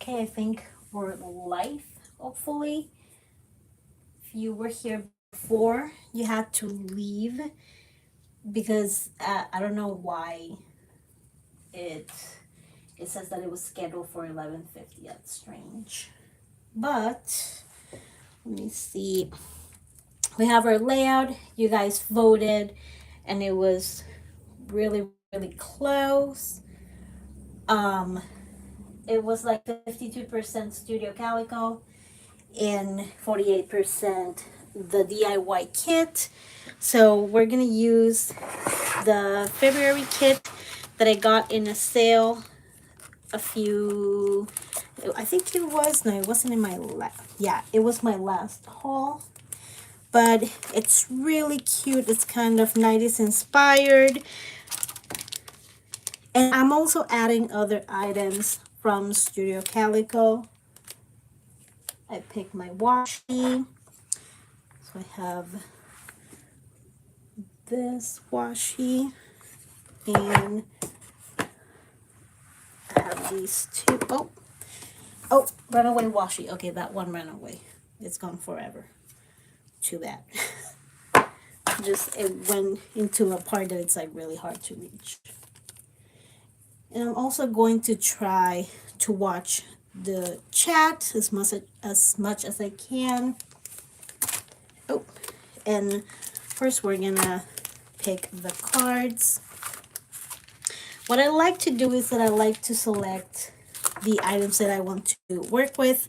okay, I think, for life, hopefully. If you were here before, you had to leave because I don't know why it it says that it was scheduled for 11:50. That's strange. But let me see. We have our layout. You guys voted, and it was really really close. Um, it was like 52% Studio Calico and 48% the DIY kit. So we're gonna use the February kit that I got in a sale a few, I think it was, no, it wasn't in my last, yeah, it was my last haul. But it's really cute. It's kind of 90s inspired. And I'm also adding other items from Studio Calico. I picked my washi. So I have this washi. And I have these two. Oh, runaway washi. Okay, that one ran away. It's gone forever. Too bad. Just it went into a part that it's like really hard to reach. And I'm also going to try to watch the chat as much as I can. Oh, and first we're gonna pick the cards. What I like to do is that I like to select the items that I want to work with,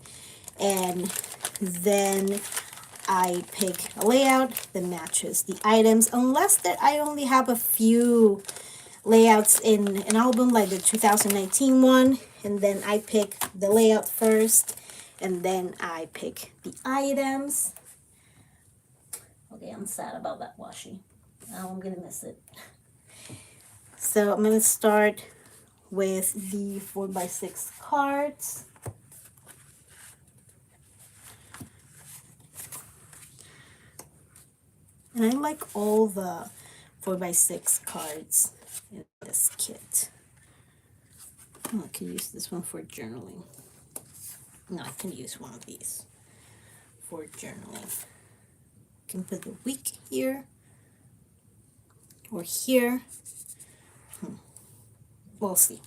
and then I pick a layout that matches the items, unless that I only have a few layouts in an album like the 2019 one, and then I pick the layout first and then I pick the items. Okay, I'm sad about that washi. Now I'm gonna miss it. So I'm gonna start with the 4x6 cards. And I like all the 4x6 cards in this kit. Oh, I can use this one for journaling. No, I can use one of these for journaling. I can put the week here or here. We'll see.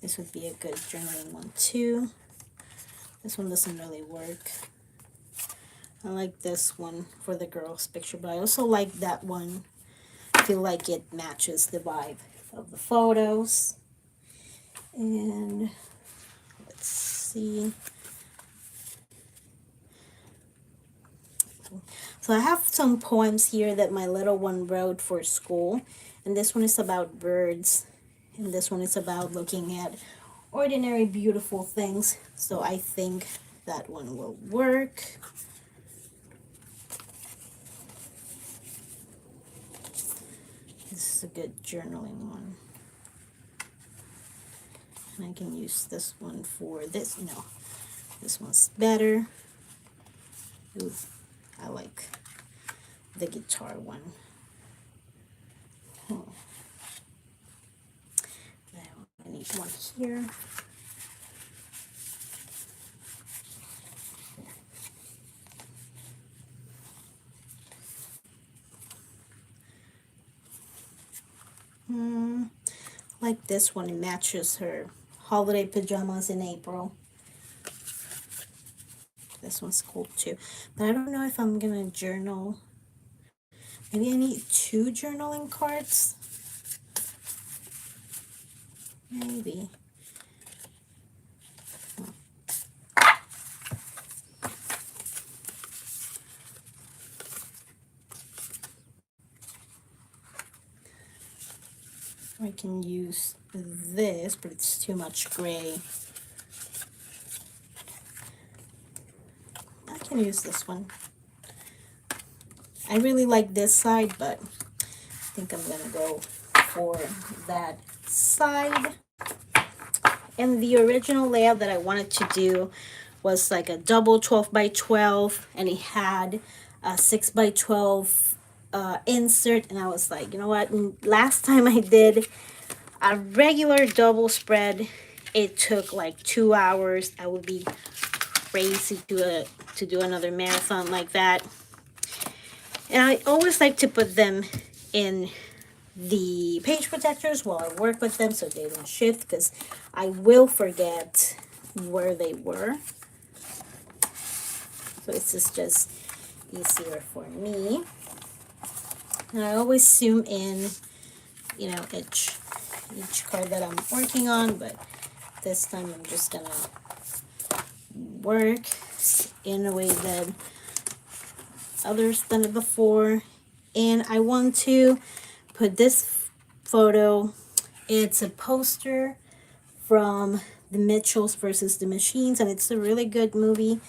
This would be a good journaling one too. This one doesn't really work. I like this one for the girls picture, but I also like that one. I feel like it matches the vibe of the photos. And let's see. So I have some poems here that my little one wrote for school. And this one is about birds. And this one is about looking at ordinary beautiful things. So I think that one will work. This is a good journaling one. And I can use this one for this. No, this one's better. Ooh, I like the guitar one. I need one here. Like this one, it matches her holiday pajamas in April. This one's cool too. But I don't know if I'm gonna journal. Maybe I need 2 journaling cards. Maybe. I can use this, but it's too much gray. I can use this one. I really like this side, but I think I'm gonna go for that side. And the original layout that I wanted to do was like a double 12x12, and it had a 6x12 insert. And I was like, you know what? Last time I did A regular double spread, it took like 2 hours. I would be crazy to do another marathon like that. And I always like to put them in the page protectors while I work with them so they don't shift, because I will forget where they were. So this is just easier for me. And I always zoom in, you know, each card that I'm working on, but this time I'm just gonna work in a way that others done it before. And I want to put this photo. It's a poster from the Mitchells versus the Machines, and it's a really good movie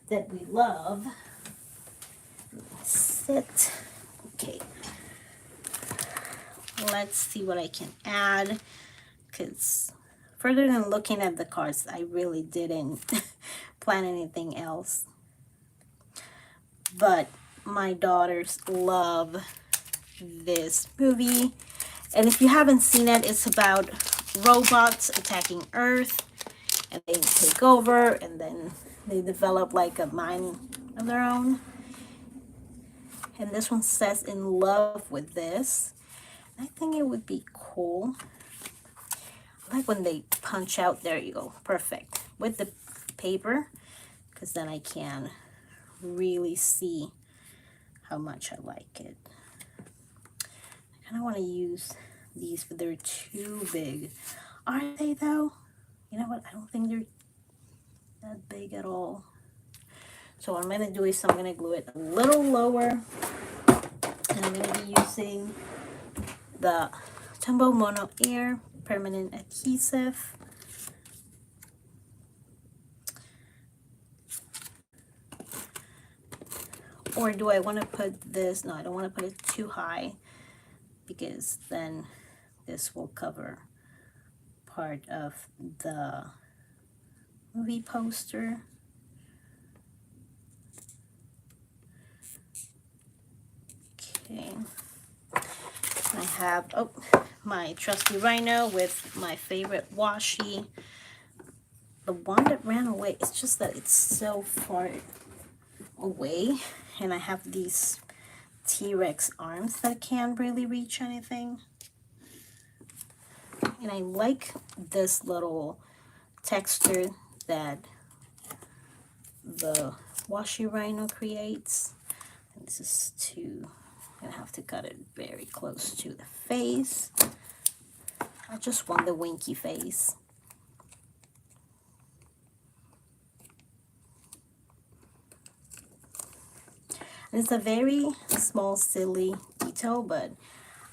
that we love. Sit. Okay. Let's see what I can add, because further than looking at the cards, I really didn't plan anything else. But my daughters love this movie, and if you haven't seen it, it's about robots attacking Earth, and they take over, and then they develop like a mind of their own. And this one says "in love with this." I think it would be cool. I like when they punch out. There you go, perfect, with the paper, because then I can really see how much I like it. I kind of want to use these, but they're too big. Are they though? You know what? I don't think they're that big at all. So what I'm going to do is I'm going to glue it a little lower, and I'm going to be using the Tombow Mono Air permanent adhesive. Or do I want to put this? No, I don't want to put it too high, because then this will cover part of the movie poster. Okay. I have, oh, my trusty Rhino with my favorite washi. The one that ran away, it's just that it's so far away, and I have these T-Rex arms that can't really reach anything. And I like this little texture that the washi Rhino creates. And this is too, I'm gonna have to cut it very close to the face. I just want the winky face. And it's a very small, silly detail, but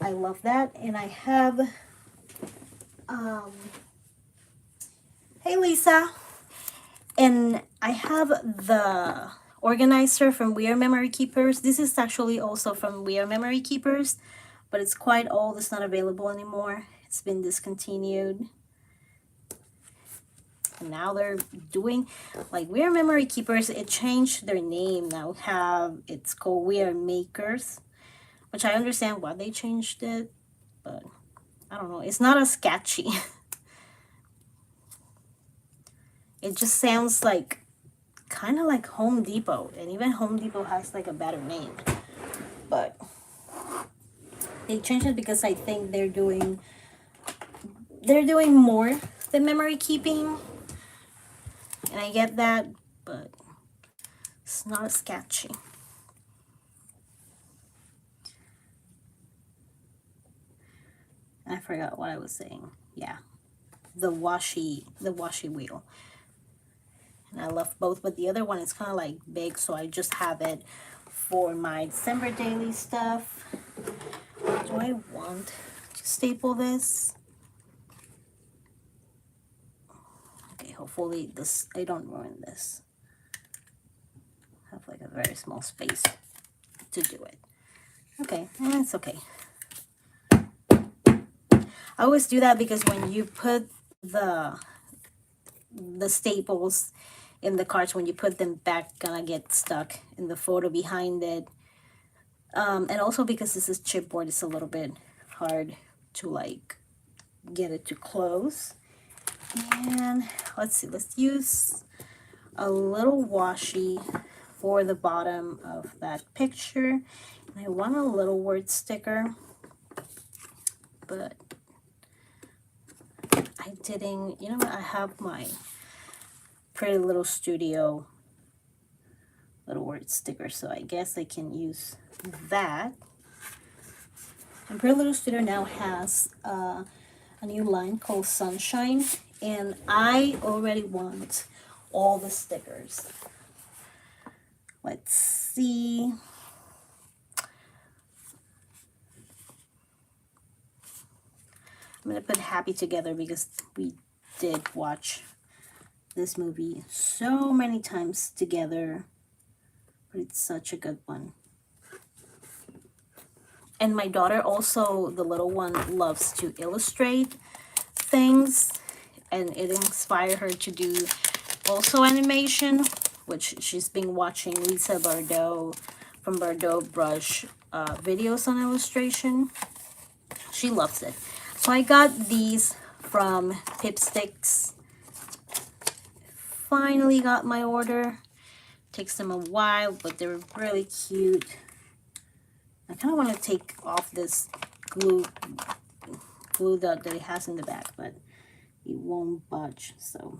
I love that. And I have, hey Lisa, and I have the organizer from We Are Memory Keepers. This is actually also from We Are Memory Keepers, but it's quite old. It's not available anymore. It's been discontinued. And now they're doing, like, We Are Memory Keepers, it changed their name now. It's called We Are Makers, which I understand why they changed it, but I don't know. It's not as catchy. It just sounds like, kind of like Home Depot, and even Home Depot has like a better name. But they changed it because I think they're doing more than memory keeping, and I get that, but it's not as catchy. I forgot what I was saying. Yeah, the washi wheel. And I love both, but the other one is kind of like big, so I just have it for my December daily stuff. Do I want to staple this? Okay, hopefully I don't ruin this. I have like a very small space to do it. Okay, it's okay. I always do that because when you put the staples in the cards, when you put them back, gonna get stuck in the photo behind it. And also because this is chipboard, it's a little bit hard to like get it to close. And let's see, let's use a little washi for the bottom of that picture. And I want a little word sticker, but I didn't, you know what, I have my Pretty Little Studio little word sticker, so I guess I can use that. And Pretty Little Studio now has a new line called Sunshine, and I already want all the stickers. Let's see. I'm gonna put Happy together because we did watch this movie so many times together, but it's such a good one. And my daughter also, the little one, loves to illustrate things, and it inspired her to do also animation, which she's been watching Lisa Bardot from Bardot Brush videos on illustration. She loves it. So I got these from Pipsticks. Finally got my order. Takes them a while, but they're really cute. I kind of want to take off this glue that it has in the back, but it won't budge, so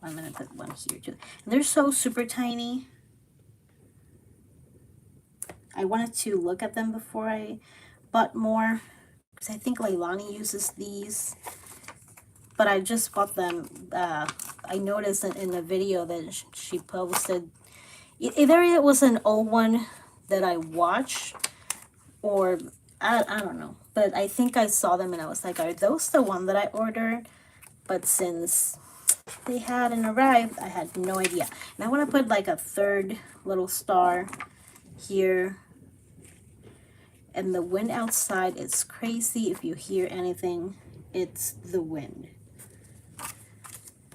I'm gonna put one here too. And they're so super tiny. I wanted to look at them before I bought more, because I think Leilani uses these, but I just bought them. I noticed in a video that she posted, either it was an old one that I watched, or I don't know, but I think I saw them and I was like, are those the one that I ordered? But since they hadn't arrived, I had no idea. And I want to put like a third little star here. And the wind outside is crazy. If you hear anything, it's the wind.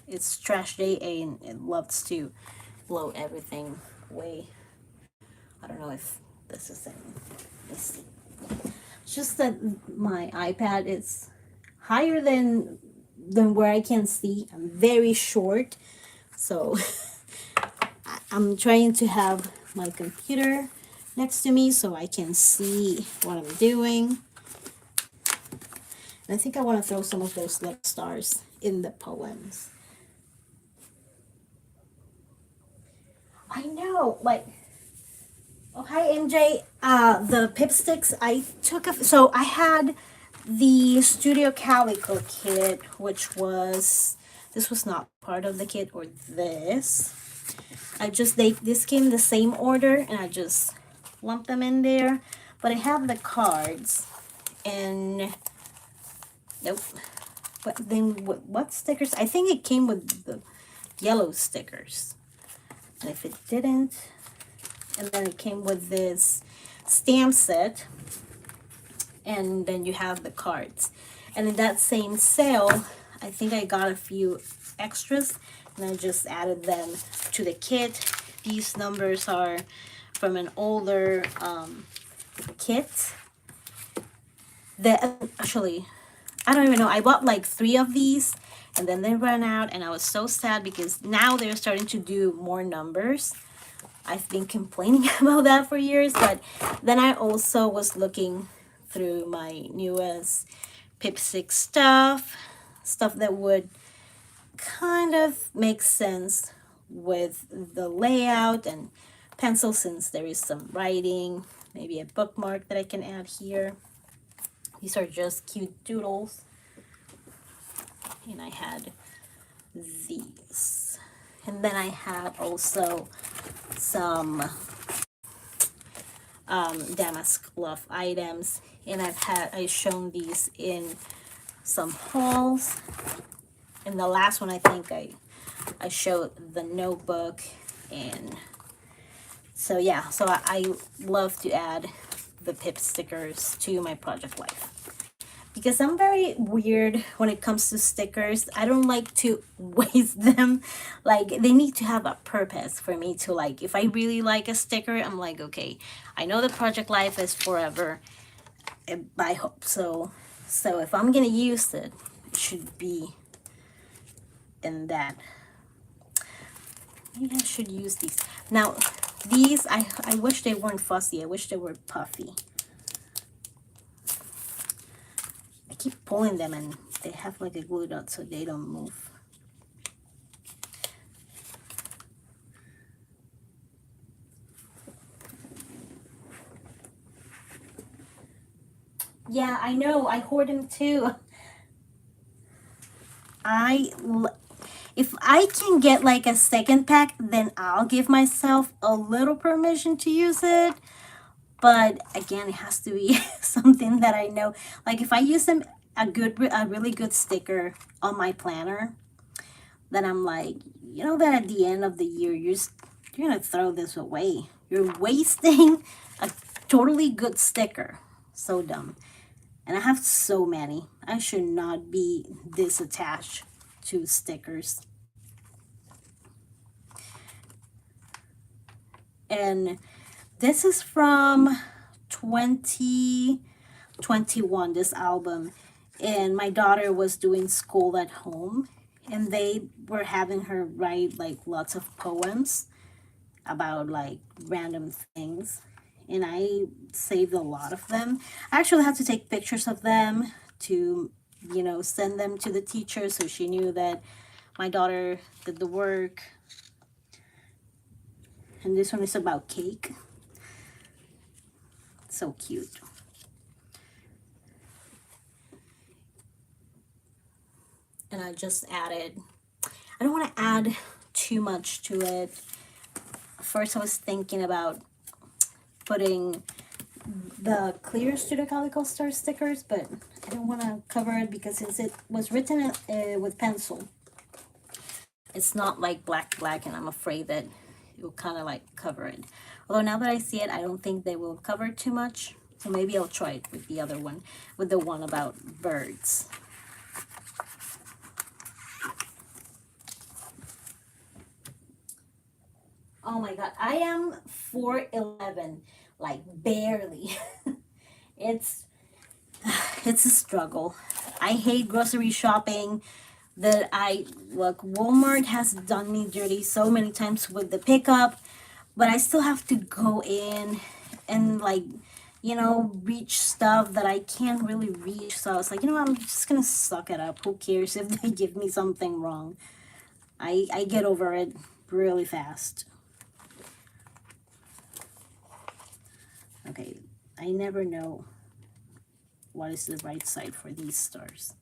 It's trash day and it loves to blow everything away. I don't know if this is in. Let's see. It's just that my iPad is higher than where I can see. I'm very short, so I'm trying to have my computer next to me so I can see what I'm doing. And I think I want to throw some of those little stars in the poems. I know, like, oh, hi MJ. The Pipsticks I took, so I had the Studio Calico kit, which was, this was not part of the kit, or this. This came the same order, and I just lumped them in there. But I have the cards, and nope. But then what stickers? I think it came with the yellow stickers. And if it didn't, and then it came with this stamp set, and then you have the cards. And in that same sale, I think I got a few extras, and I just added them to the kit. These numbers are from an older kit that actually, I don't even know, I bought like 3 of these, and then they ran out, and I was so sad because now they're starting to do more numbers. I've been complaining about that for years, but then I also was looking through my newest Pipsticks stuff that would kind of make sense with the layout and pencil, since there is some writing, maybe a bookmark that I can add here. These are just cute doodles. And I had these. And then I had also some damask love items. And I've shown these in some hauls. And the last one, I think I showed the notebook. And so yeah, so I love to add the Pip stickers to my project life, because I'm very weird when it comes to stickers. I don't like to waste them. Like, they need to have a purpose for me to like. If I really like a sticker, I'm like, okay, I know the project life is forever. I hope so. So if I'm gonna use it, it should be in that. Maybe I should use these. Now, these, I wish they weren't fussy. I wish they were puffy. I keep pulling them and they have like a glue dot so they don't move. Yeah, I know. I hoard them too. If I can get like a second pack, then I'll give myself a little permission to use it. But again, it has to be something that I know. Like if I use them a really good sticker on my planner, then I'm like, you know that at the end of the year you're gonna throw this away. You're wasting a totally good sticker. So dumb. And I have so many. I should not be this attached to stickers. And this is from 2021, this album. And my daughter was doing school at home. And they were having her write like lots of poems about like random things. And I saved a lot of them. I actually had to take pictures of them to, you know, send them to the teacher so she knew that my daughter did the work. And this one is about cake. So cute. And I just added, I don't want to add too much to it. First I was thinking about putting the clear Studio Calico Star stickers, but I don't want to cover it because since it was written with pencil, it's not like black, and I'm afraid that it will kind of like cover it. Although now that I see it, I don't think they will cover it too much. So maybe I'll try it with the other one, with the one about birds. Oh my god, I am 4'11", like barely. it's it's a struggle. I hate grocery shopping. Look, Walmart has done me dirty so many times with the pickup, but I still have to go in and like, you know, reach stuff that I can't really reach. So I was like, you know what, I'm just gonna suck it up. Who cares if they give me something wrong? I get over it really fast. Okay, I never know what is the right side for these stars.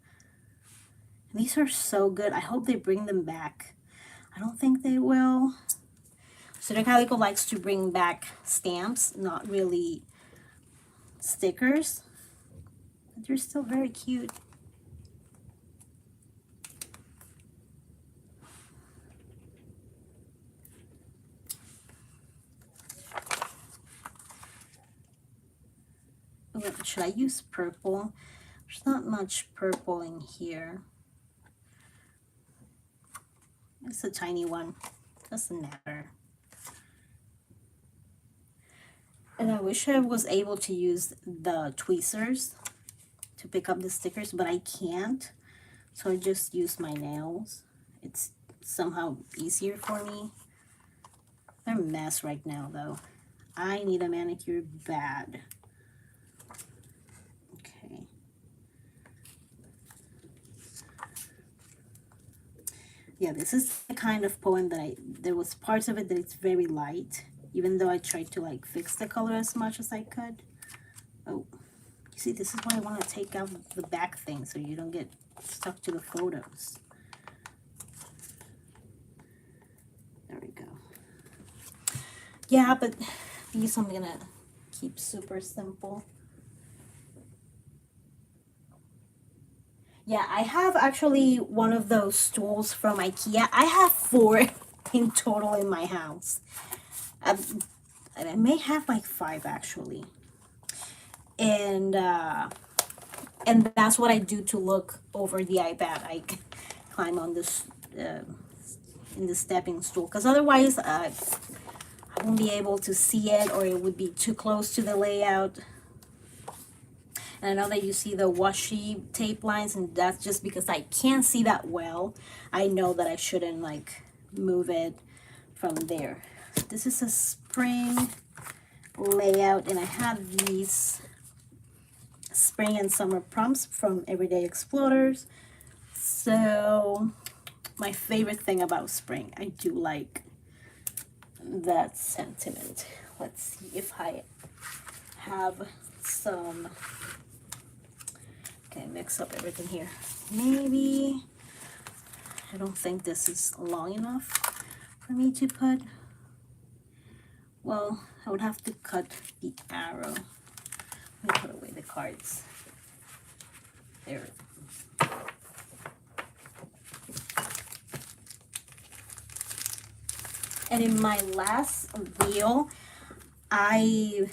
These are so good. I hope they bring them back. I don't think they will. So the Calico likes to bring back stamps, not really stickers. But they're still very cute. Should I use purple? There's not much purple in here. It's a tiny one. Doesn't matter. And I wish I was able to use the tweezers to pick up the stickers, but I can't. So I just use my nails. It's somehow easier for me. They're a mess right now, though. I need a manicure bad. Okay. Yeah, this is the kind of poem that there was parts of it that it's very light, even though I tried to like fix the color as much as I could. Oh, you see, this is why I want to take out the back thing so you don't get stuck to the photos. There we go. Yeah, but these I'm gonna keep super simple. Yeah, I have actually one of those stools from IKEA. I have 4 in total in my house. I may have like 5 actually. And that's what I do to look over the iPad. I climb on this in the stepping stool, because otherwise I won't be able to see it, or it would be too close to the layout. And I know that you see the washi tape lines, and that's just because I can't see that well. I know that I shouldn't like move it from there. This is a spring layout, and I have these spring and summer prompts from Everyday Explorers. So my favorite thing about spring, I do like that sentiment. Let's see if I have some. Okay, mix up everything here. Maybe, I don't think this is long enough for me to put. Well, I would have to cut the arrow. Let me put away the cards. There. And in my last video, I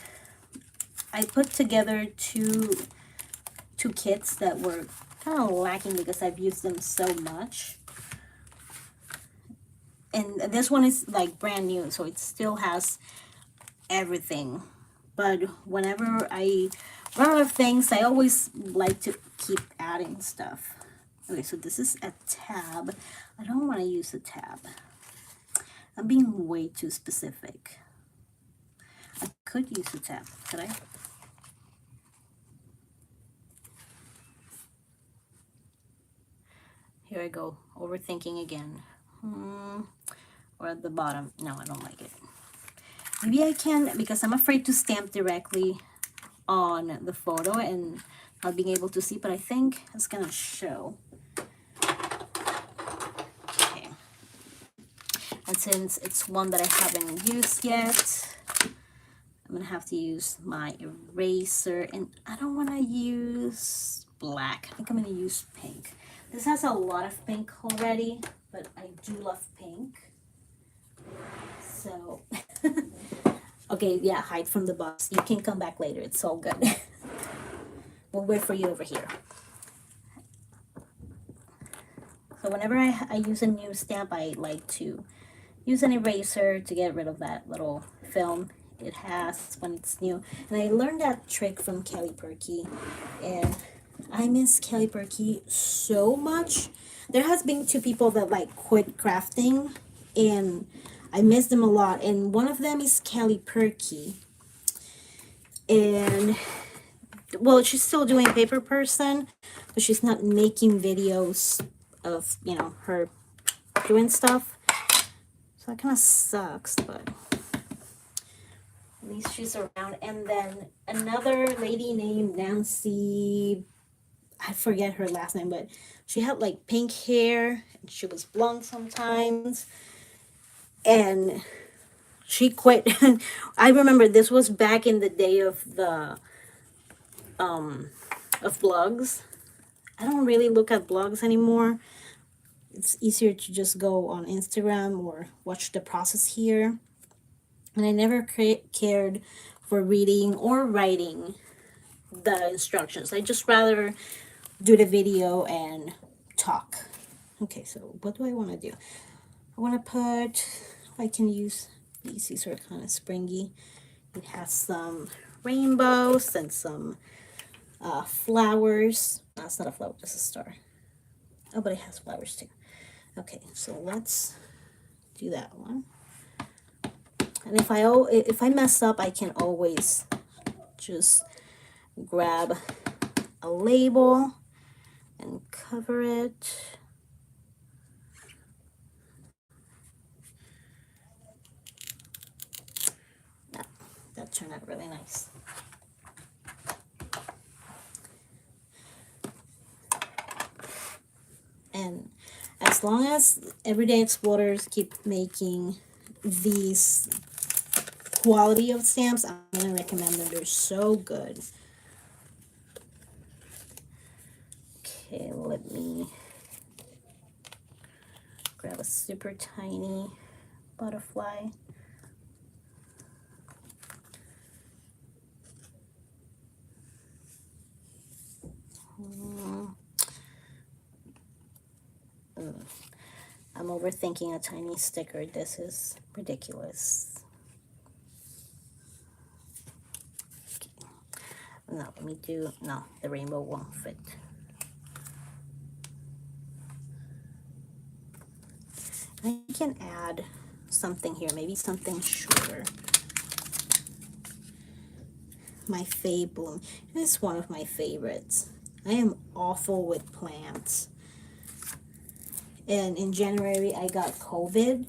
put together two kits that were kind of lacking because I've used them so much. And this one is like brand new, so it still has everything. But whenever I run out of things, I always like to keep adding stuff. Okay, so this is a tab. I don't want to use a tab. I'm being way too specific. I could use a tab, could I? Here I go, overthinking again. Or at the bottom. No, I don't like it. Maybe I can, because I'm afraid to stamp directly on the photo and not being able to see, but I think it's gonna show. Okay. And since it's one that I haven't used yet, I'm gonna have to use my eraser, and I don't wanna use black. I think I'm gonna use pink. This has a lot of pink already, but I do love pink. So, okay, yeah, hide from the box. You can come back later. It's all good. We'll wait for you over here. So whenever I use a new stamp, I like to use an eraser to get rid of that little film it has when it's new. And I learned that trick from Calico, and I miss Calico so much. There has been two people that like quit crafting, and I miss them a lot. And one of them is Calico, and well, she's still doing paper person, but she's not making videos of, you know, her doing stuff. So that kind of sucks, but at least she's around. And then another lady named Nancy, I forget her last name, but she had like pink hair and she was blonde sometimes, and she quit. I remember this was back in the day of the of blogs. I don't really look at blogs anymore. It's easier to just go on Instagram or watch the process here. And I never cared for reading or writing the instructions. I just rather do the video and talk. Okay, so what do I want to do? I want to put, I can use these are kind of springy. It has some rainbows and some flowers. That's not a flower, just a star. Oh, but it has flowers too. Okay, so let's do that one. And if I mess up, I can always just grab a label and cover it. That turned out really nice. And as long as Everyday Explorers keep making these quality of stamps, I'm going to recommend them. They're so good. Okay, let me grab a super tiny butterfly. I'm overthinking a tiny sticker. This is ridiculous. Okay. no, let me do, no, the rainbow won't fit. I can add something here, maybe something shorter. My Fay Bloom. This is one of my favorites. I am awful with plants. And in January, I got COVID,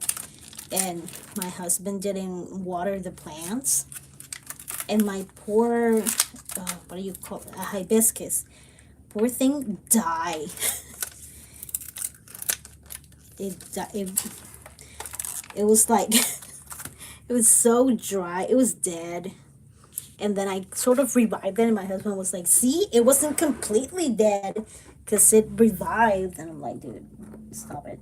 and my husband didn't water the plants. And my poor, what do you call it? A hibiscus. Poor thing died. It was like, it was so dry. It was dead. And then I sort of revived it, and my husband was like, see, it wasn't completely dead because it revived. And I'm like, dude, stop it.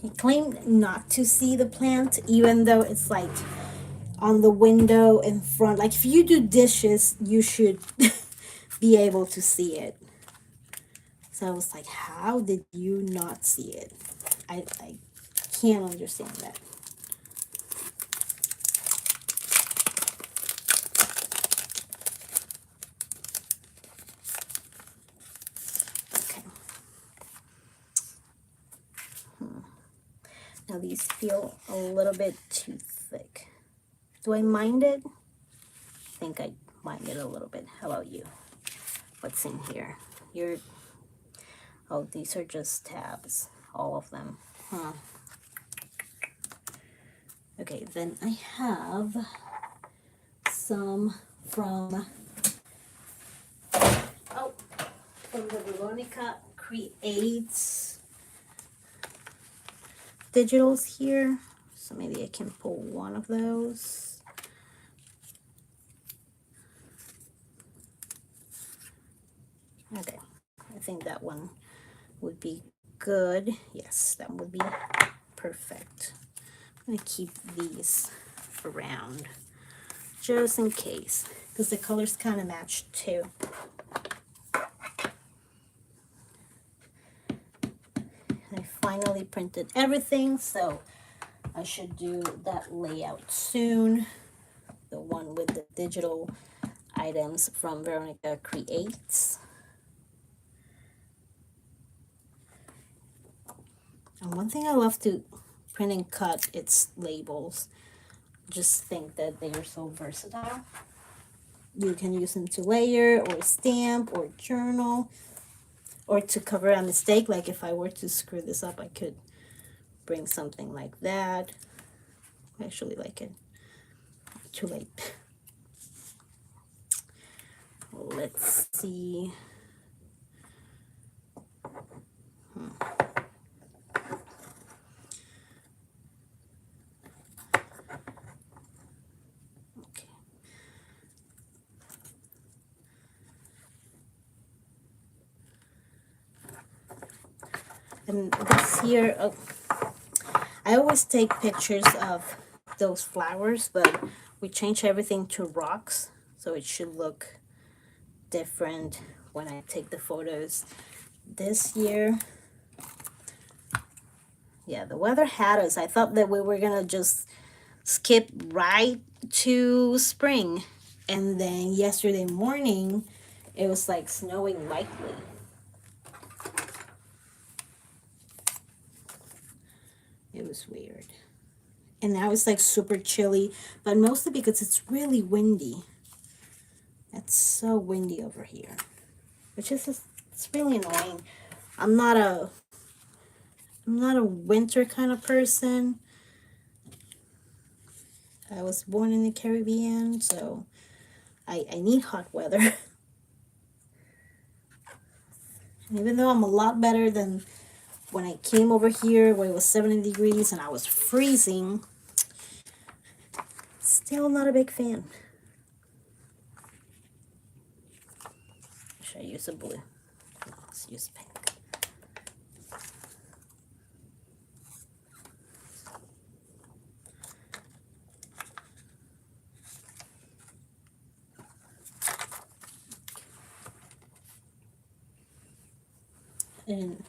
He claimed not to see the plant, even though it's like on the window in front. Like if you do dishes, you should be able to see it. So I was like, how did you not see it? I can't understand that. Now these feel a little bit too thick. Do I mind it? I think I mind it a little bit. How about you? What's in here? Oh, these are just tabs, all of them. Huh. Okay, then I have some from the Veronica Creates digitals here. So maybe I can pull one of those. Okay, I think that one would be good. Yes, that would be perfect. I'm gonna keep these around just in case, because the colors kind of match too. I finally printed everything, so I should do that layout soon. The one with the digital items from Veronica Creates. And one thing I love to print and cut, it's labels. Just think that they are so versatile. You can use them to layer or stamp or journal, or to cover a mistake. Like if I were to screw this up, I could bring something like that. I actually like it. Too late. Let's see. Okay. And this here, I always take pictures of those flowers, but we change everything to rocks, so it should look different when I take the photos. This year, yeah, the weather had us. I thought that we were gonna just skip right to spring, and then yesterday morning it was like snowing lightly. It was weird. And now it's like super chilly, but mostly because it's really windy. It's so windy over here, which is just, it's really annoying. I'm not a winter kind of person. I was born in the Caribbean, so I need hot weather. And even though I'm a lot better than when I came over here where it was 70 degrees and I was freezing, still not a big fan. Should I use a blue? No, let's use pink. And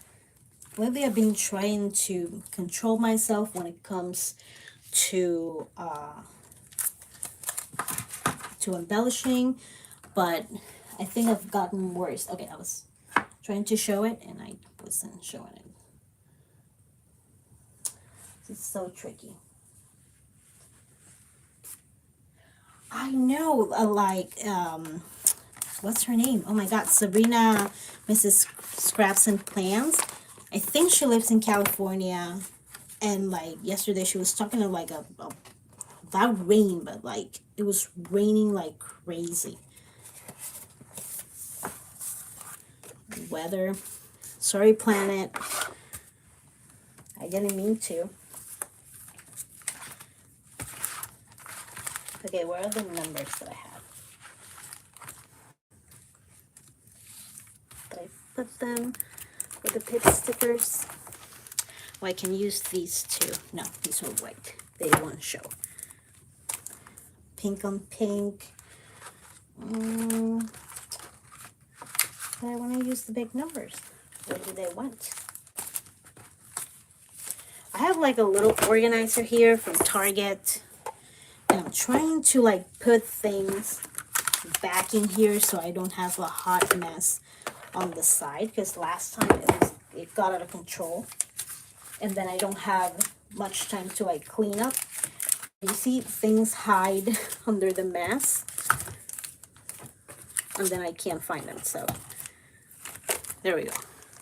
lately I've been trying to control myself when it comes to into embellishing, but I think I've gotten worse. Okay, I was trying to show it and I wasn't showing it. It's so tricky. I know, what's her name? Oh my God, Sabrina, Mrs. Scraps and Plans. I think she lives in California, and like yesterday she was talking to like about rain, but like it was raining like crazy. Weather. Sorry, planet. I didn't mean to. Okay, where are the numbers that I have? Did I put them with the pip stickers? Oh, I can use these two. No, these are white. They won't show. Pink on pink. But I want to use the big numbers. Where do they want? I have like a little organizer here from Target. And I'm trying to like put things back in here so I don't have a hot mess on the side, because last time it got out of control, and then I don't have much time to like clean up. You see, things hide under the mess, and then I can't find them. So there we go.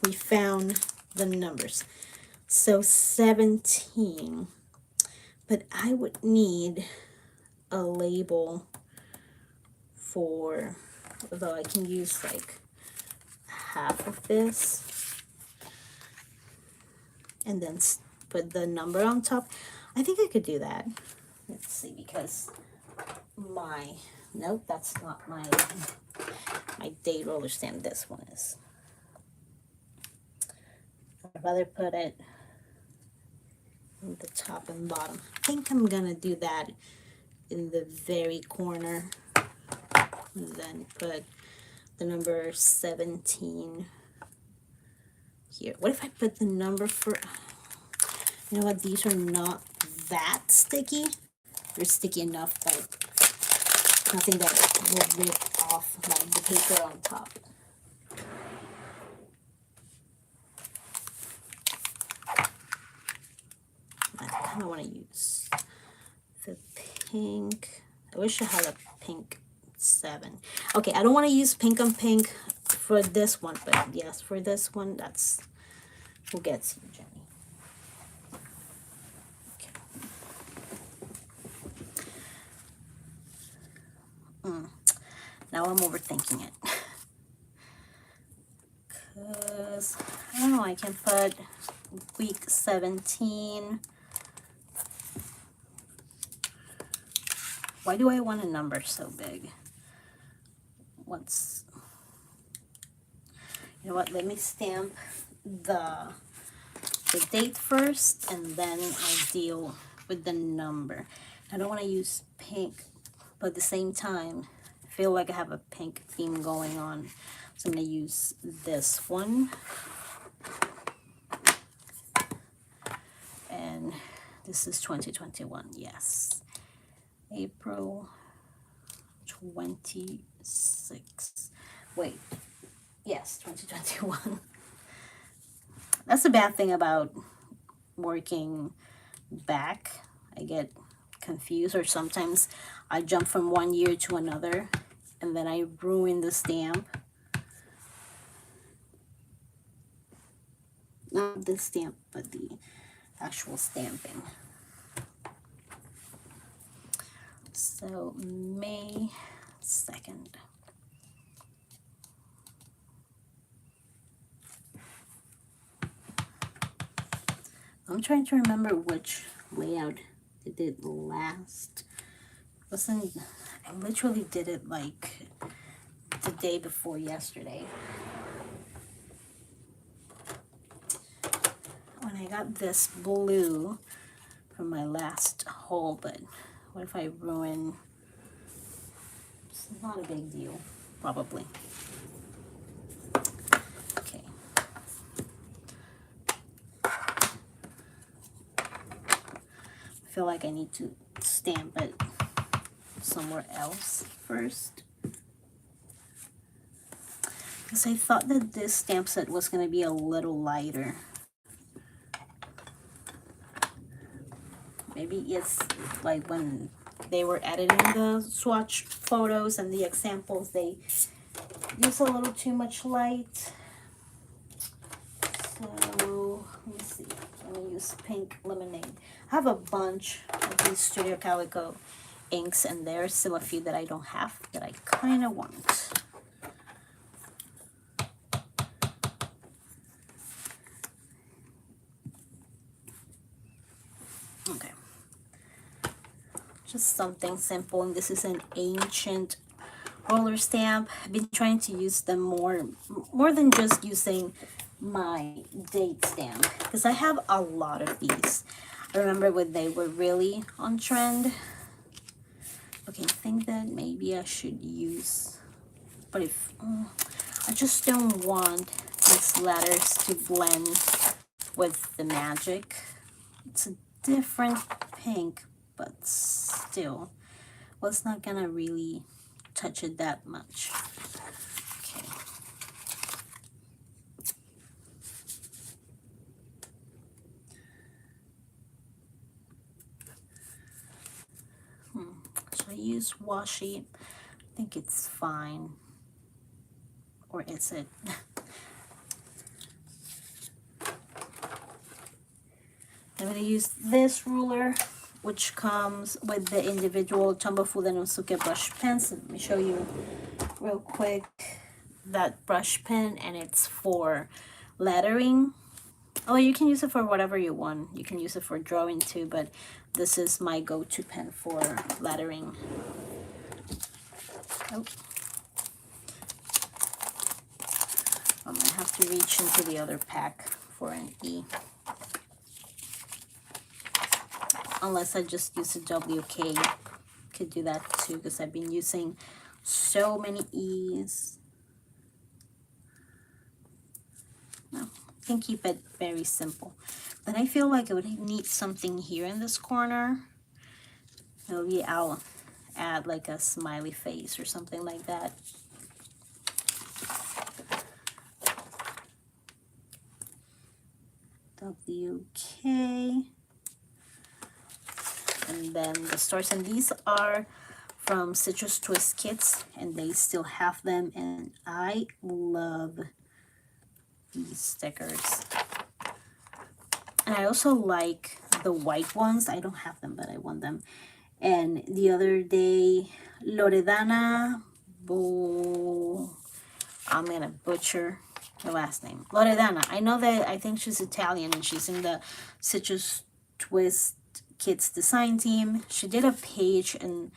We found the numbers. So 17, but I would need a label for, although I can use like half of this and then put the number on top. I think I could do that. Let's see, because nope, that's not my date roller stand. This one is. I'd rather put it in the top and bottom. I think I'm gonna do that in the very corner, and then put the number 17 here. What if I put the number for, you know what, these are not that sticky. They're sticky enough, but nothing that will rip off like the paper on top. I kind of want to use the pink. I wish I had a pink 7. Okay, I don't want to use pink on pink for this one, but yes, for this one, that's who gets you, Jenny. Okay. Now I'm overthinking it. Because, I don't know, I can put week 17. Why do I want a number so big? You know what, let me stamp the date first, and then I'll deal with the number. I don't want to use pink, but at the same time, I feel like I have a pink theme going on. So I'm going to use this one. And this is 2021, yes. April 26. Wait, yes, 2021. That's the bad thing about working back. I get confused, or sometimes I jump from one year to another and then I ruin the stamp. Not the stamp, but the actual stamping. So May 2nd. I'm trying to remember which layout I did last. I literally did it like the day before yesterday. When I got this blue from my last haul, but what if I ruin? It's not a big deal, probably. Okay. I feel like I need to stamp it somewhere else first. Because I thought that this stamp set was going to be a little lighter. Maybe it's like when they were editing the swatch photos and the examples, they use a little too much light. So let me see. I'm gonna use pink lemonade. I have a bunch of these Studio Calico inks, and there's still a few that I don't have that I kind of want. Okay. Just something simple, and this is an ancient roller stamp. I've been trying to use them more than just using my date stamp, because I have a lot of these. I remember when they were really on trend. Okay, I think that maybe I should use, but if I just don't want these letters to blend with the magic. It's a different pink, but still, well, it's not gonna really touch it that much. Okay. Should I use washi? I think it's fine. Or is it? I'm going to use this ruler, which comes with the individual Tombofu de Nosuke brush pens. Let me show you real quick that brush pen, and it's for lettering. Oh, you can use it for whatever you want. You can use it for drawing too, but this is my go-to pen for lettering. Oh. I'm gonna have to reach into the other pack for an E. Unless I just use a WK, could do that too, because I've been using so many E's. No, I can keep it very simple. But I feel like I would need something here in this corner. Maybe I'll add like a smiley face or something like that. WK. And then the stars, and these are from Citrus Twist Kits, and they still have them, and I love these stickers. And I also like the white ones. I don't have them, but I want them. And the other day, Loredana, I'm gonna butcher her last name. Loredana. I know that, I think she's Italian, and she's in the Citrus Twist Kids design team. She did a page, and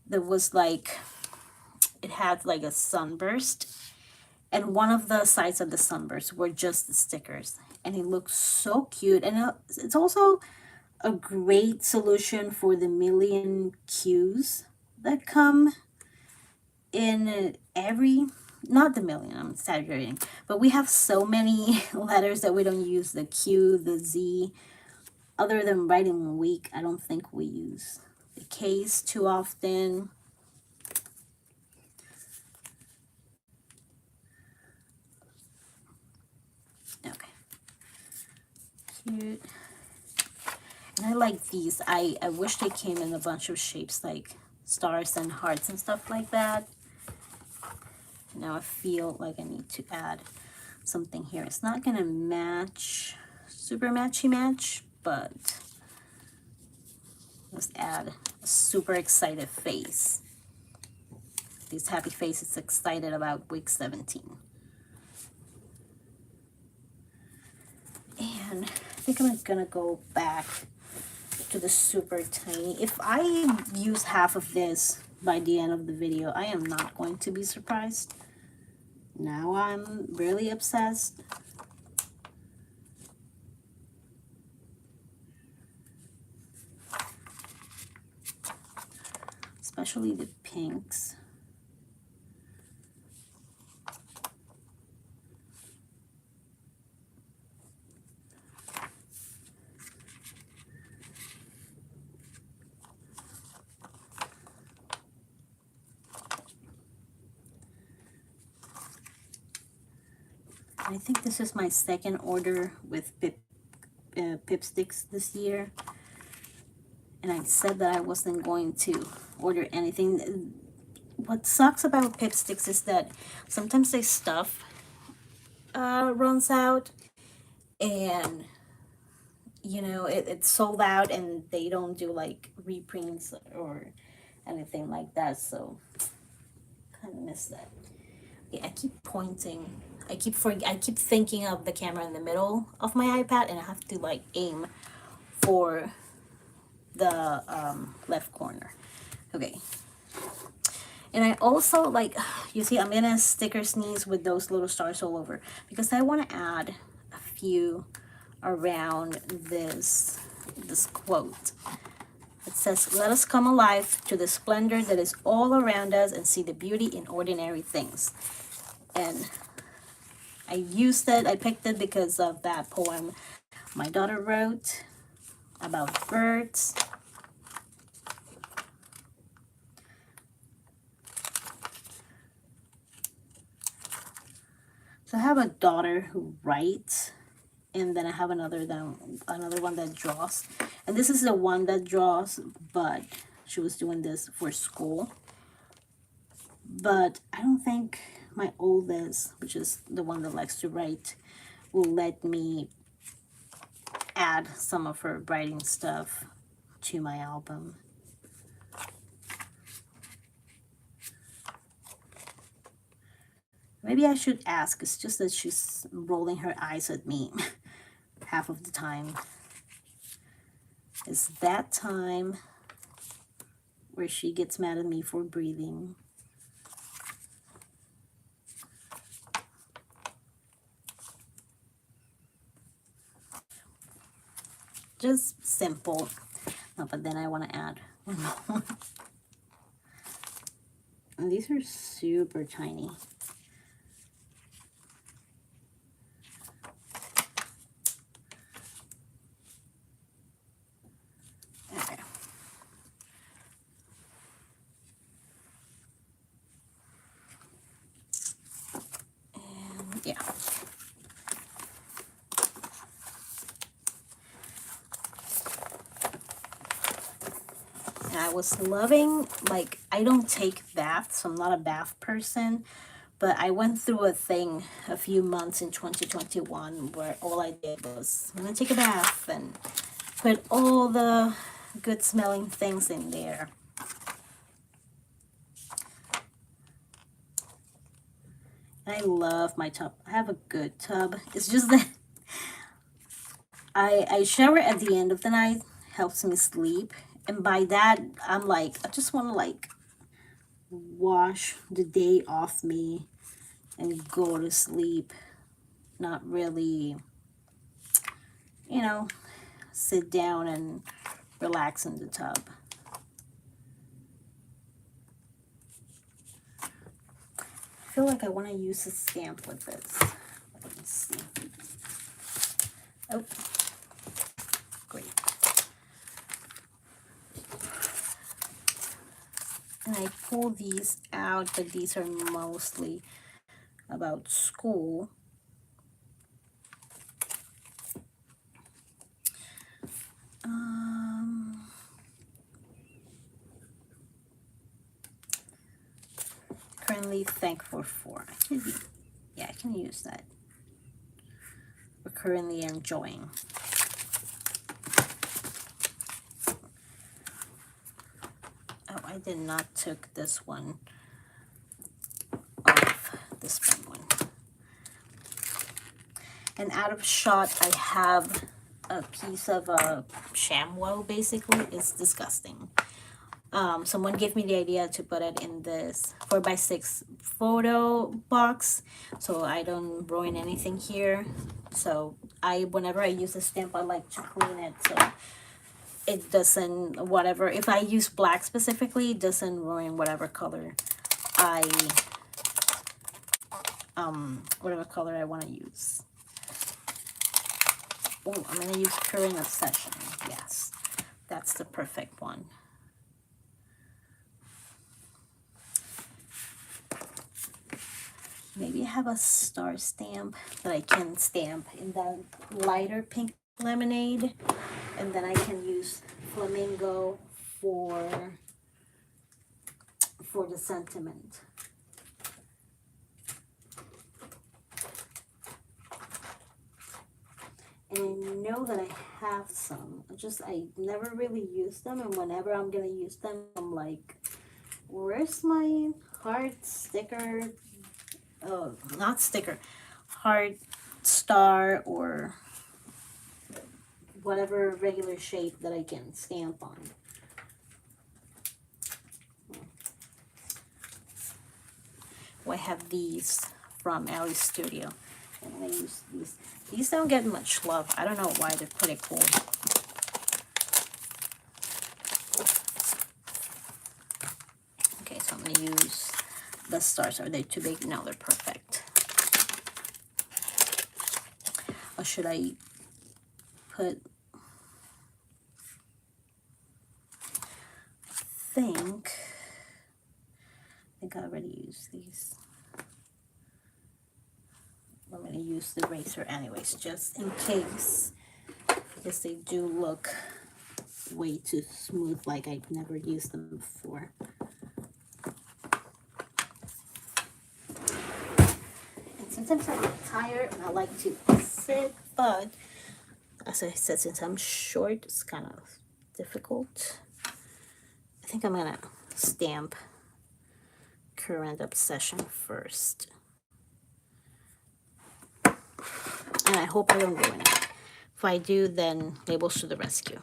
there was like, it had like a sunburst, and one of the sides of the sunburst were just the stickers, and it looks so cute. And it's also a great solution for the million cues that come in every, not the million, I'm exaggerating, but we have so many letters that we don't use the Q, the Z. Other than writing week, I don't think we use the K's too often. Okay. Cute. And I like these. I wish they came in a bunch of shapes like stars and hearts and stuff like that. Now I feel like I need to add something here. It's not gonna match, super matchy match, but let's add a super excited face. This happy face is excited about week 17. And I think I'm gonna go back to the super tiny. If I use half of this by the end of the video, I am not going to be surprised. Now I'm really obsessed. Especially the pinks. I think this is my second order with pip sticks this year. And I said that I wasn't going to order anything. What sucks about pip sticks is that sometimes they stuff runs out, and you know it's sold out, and they don't do like reprints or anything like that. So kind of miss that. Okay, I keep pointing. I keep thinking of the camera in the middle of my iPad, and I have to like aim for the left corner. Okay. And I also like, you see, I'm gonna sticker sneeze with those little stars all over because I want to add a few around this quote. It says, "Let us come alive to the splendor that is all around us and see the beauty in ordinary things." And I picked it because of that poem my daughter wrote about birds. So I have a daughter who writes, and then I have another one that draws. And this is the one that draws, but she was doing this for school. But I don't think my oldest, which is the one that likes to write, will let me add some of her writing stuff to my album. Maybe I should ask. It's just that she's rolling her eyes at me half of the time. It's that time where she gets mad at me for breathing. Just simple. No, but then I want to add one more. And these are super tiny. Okay. And yeah. And I was loving, like, I don't take baths. I'm not a bath person. But I went through a thing a few months in 2021 where all I did was, I'm going to take a bath and put all the good smelling things in there. And I love my tub. I have a good tub. It's just that I shower at the end of the night, helps me sleep. And by that, I'm like, I just want to like wash the day off me and go to sleep. Not really, you know, sit down and relax in the tub. I feel like I want to use a stamp with this. Let me see. Oh, great. And I pull these out, but these are mostly about school. Currently thankful for. I can use that. We're currently enjoying. Oh, I did not took this one off, this one. And out of shot, I have a piece of ShamWow, basically. It's disgusting. Someone gave me the idea to put it in this 4x6 photo box so I don't ruin anything here. So whenever I use a stamp, I like to clean it so it doesn't, whatever, if I use black specifically, it doesn't ruin whatever color whatever color I want to use. Oh, I'm going to use Current Obsession. Yes, that's the perfect one. Maybe I have a star stamp that I can stamp in that lighter pink lemonade, and then I can use flamingo for the sentiment. And I know that I have some, I never really use them, and whenever I'm gonna use them, I'm like, where's my heart sticker? Oh, not sticker, heart star, or whatever regular shape that I can stamp on. I have these from Ali's Studio, and I use these. These don't get much love. I don't know why. They're pretty cool. Okay, so I'm gonna use the stars. Are they too big? No, they're perfect. Or should I put? I think I already used these. I'm going to use the eraser anyways, just in case, because they do look way too smooth, like I've never used them before. And sometimes I get tired and I like to sit, but as I said, since I'm short, it's kind of difficult. I think I'm going to stamp Current Obsession first. And I hope I don't ruin it. If I do, then Labels to the rescue.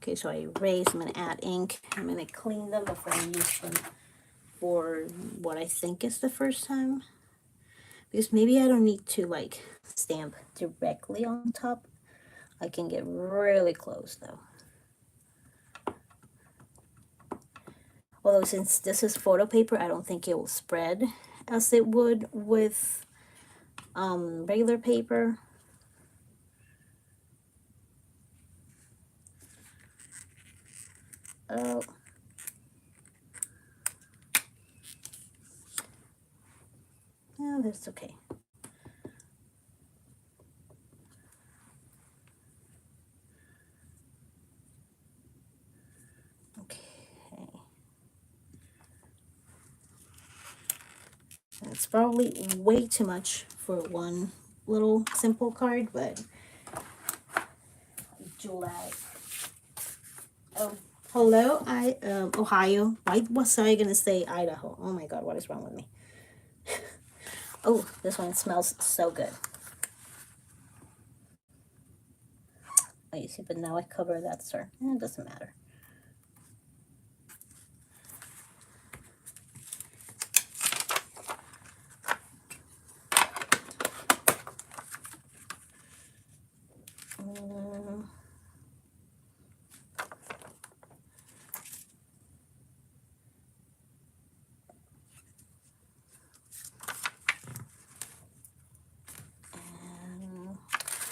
Okay, so I erase, I'm going to add ink. I'm going to clean them before I use them for what I think is the first time. Because maybe I don't need to like stamp directly on top. I can get really close though. Although since this is photo paper, I don't think it will spread as it would with regular paper. Oh. No, that's okay. Okay. It's probably way too much for one little simple card, but July. Oh, hello, Ohio. Why was I gonna say Idaho? Oh my God, what is wrong with me? Oh, this one smells so good. Oh, you see, but now I cover that star. It doesn't matter.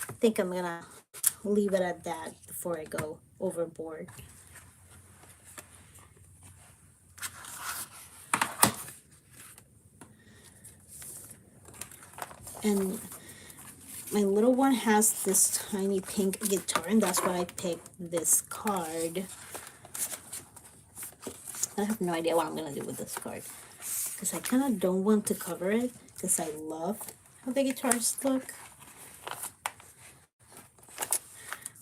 I think I'm gonna leave it at that before I go overboard. And my little one has this tiny pink guitar, and that's why I picked this card. I have no idea what I'm gonna do with this card, because I kind of don't want to cover it, because I love how the guitars look.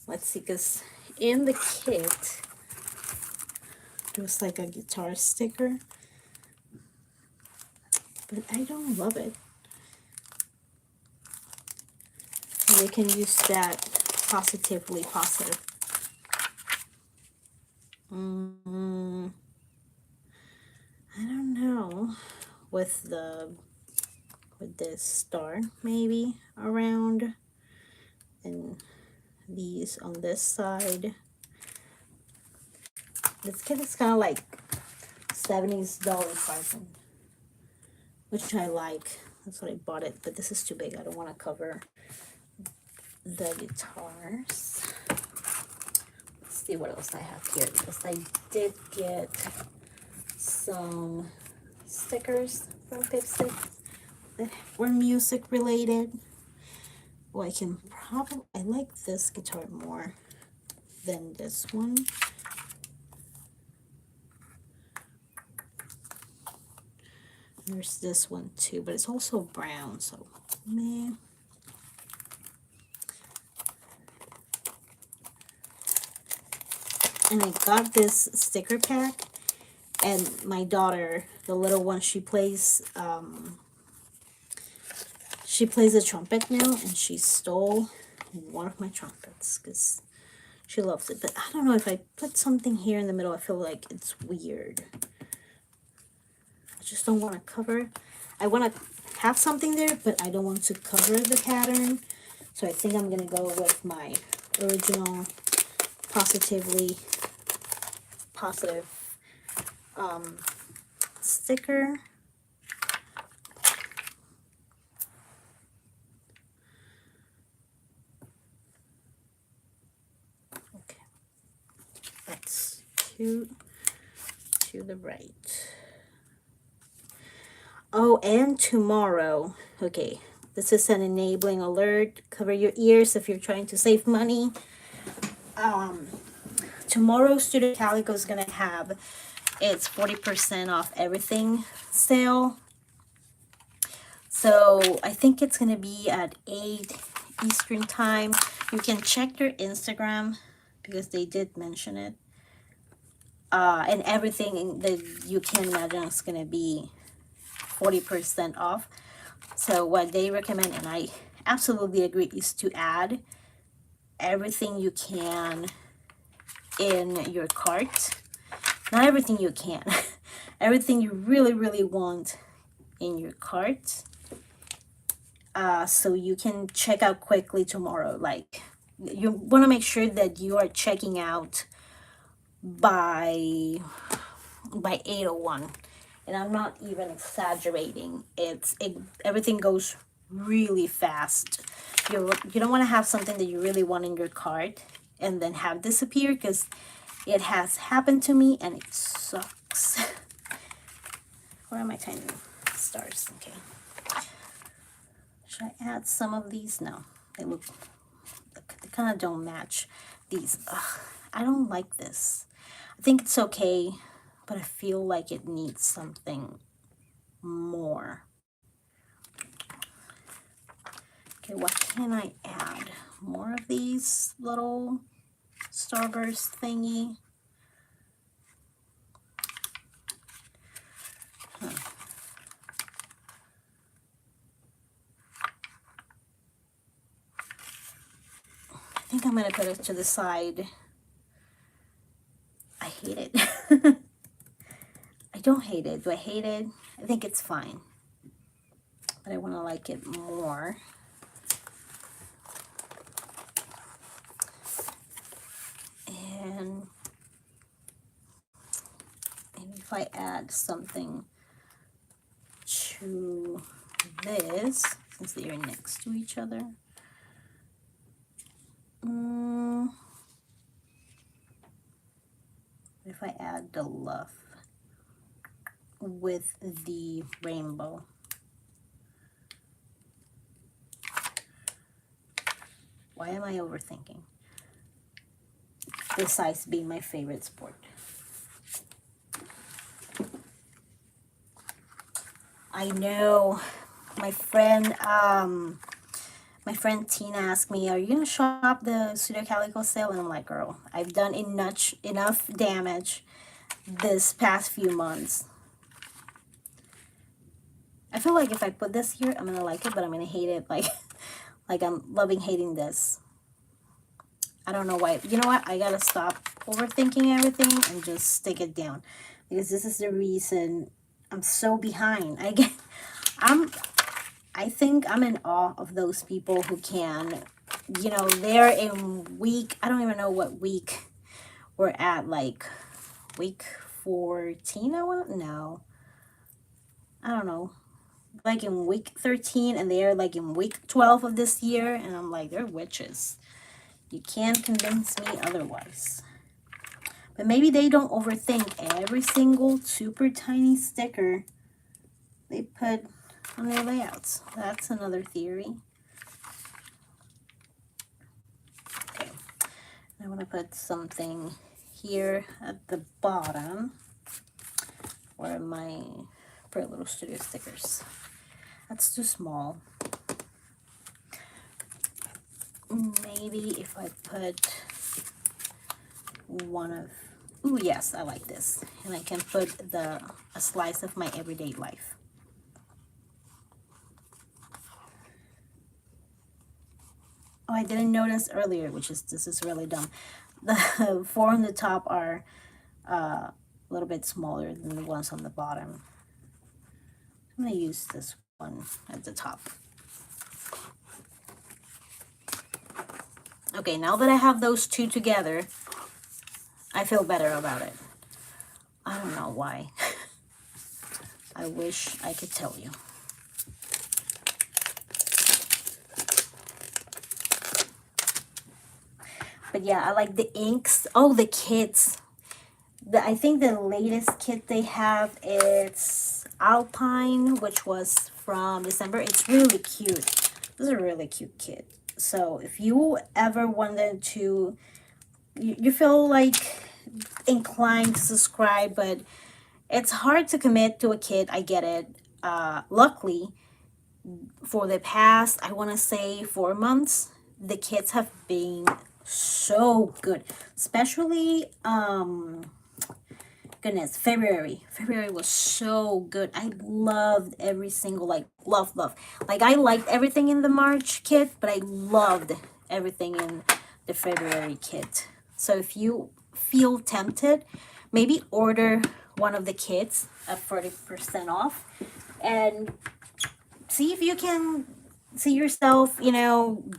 Let's see, because in the kit, there's like a guitar sticker, but I don't love it. We can use that positively positive. I don't know, with this star maybe around, and these on this side. This kit is kind of like $70 carton, which I like. That's what I bought it, but this is too big. I don't want to cover the guitars. Let's see what else I have here, because I did get some stickers from Pipstick that were music related. Well, I like this guitar more than this one. There's this one too, but it's also brown, so meh. And I got this sticker pack, and my daughter, the little one, she plays the trumpet now, and she stole one of my trumpets because she loves it. But I don't know, if I put something here in the middle, I feel like it's weird. I just don't want to cover. I want to have something there, but I don't want to cover the pattern. So I think I'm going to go with my original positive sticker. Okay, that's cute to the right. Oh, and tomorrow, okay, this is an enabling alert. Cover your ears if you're trying to save money. Tomorrow, Studio Calico is going to have its 40% off everything sale. So I think it's going to be at 8 Eastern time. You can check their Instagram because they did mention it. And everything that you can imagine is going to be 40% off. So what they recommend, and I absolutely agree, is to add everything you can in your cart. Not everything you can. Everything you really, really want in your cart. So you can check out quickly tomorrow. Like, you want to make sure that you are checking out by 8:01. And I'm not even exaggerating. Everything goes really fast. You don't want to have something that you really want in your cart and then have disappear, because it has happened to me and it sucks. Where are my tiny stars? Okay. Should I add some of these? No. They kind of don't match these. Ugh, I don't like this. I think it's okay, but I feel like it needs something more. Okay, what can I add? More of these little starburst thingy. I think I'm going to put it to the side. I hate it. I don't hate it. Do I hate it? I think it's fine. But I want to like it more. And maybe if I add something to this, since they are next to each other. If I add the love with the rainbow. Why am I overthinking? This size being my favorite sport. I know. My friend Tina asked me, are you gonna shop the Studio Calico sale? And I'm like, girl, I've done enough damage this past few months. I feel like if I put this here, I'm gonna like it, but I'm gonna hate it. Like I'm loving hating this. I don't know why. You know what? I gotta stop overthinking everything and just stick it down, because this is the reason I'm so behind. I think I'm in awe of those people who can, you know, they're in week, I don't even know what week we're at, like week 14, I want, no, I don't know, like in week 13, and they are like in week 12 of this year, and I'm like, they're witches. You can't convince me otherwise. But maybe they don't overthink every single super tiny sticker they put on their layouts. That's another theory. Okay, I want to put something here at the bottom for my Pretty Little Studio stickers. That's too small. Maybe if I put one of, ooh, yes, I like this. And I can put a slice of my everyday life. Oh, I didn't notice earlier, this is really dumb. The four on the top are a little bit smaller than the ones on the bottom. I'm gonna use this one at the top. Okay, now that I have those two together, I feel better about it. I don't know why. I wish I could tell you. But yeah, I like the inks. Oh, the kits. I think the latest kit they have is Alpine, which was from December. It's really cute. This is a really cute kit. So if you ever wanted to, you feel like inclined to subscribe, but it's hard to commit to a kit. I get it. Luckily, for the past, I want to say 4 months, the kits have been so good. Especially, goodness, February was so good. I loved every single, like, love, like, I liked everything in the March kit, but I loved everything in the February kit. So if you feel tempted, maybe order one of the kits at 40% off and see if you can see yourself,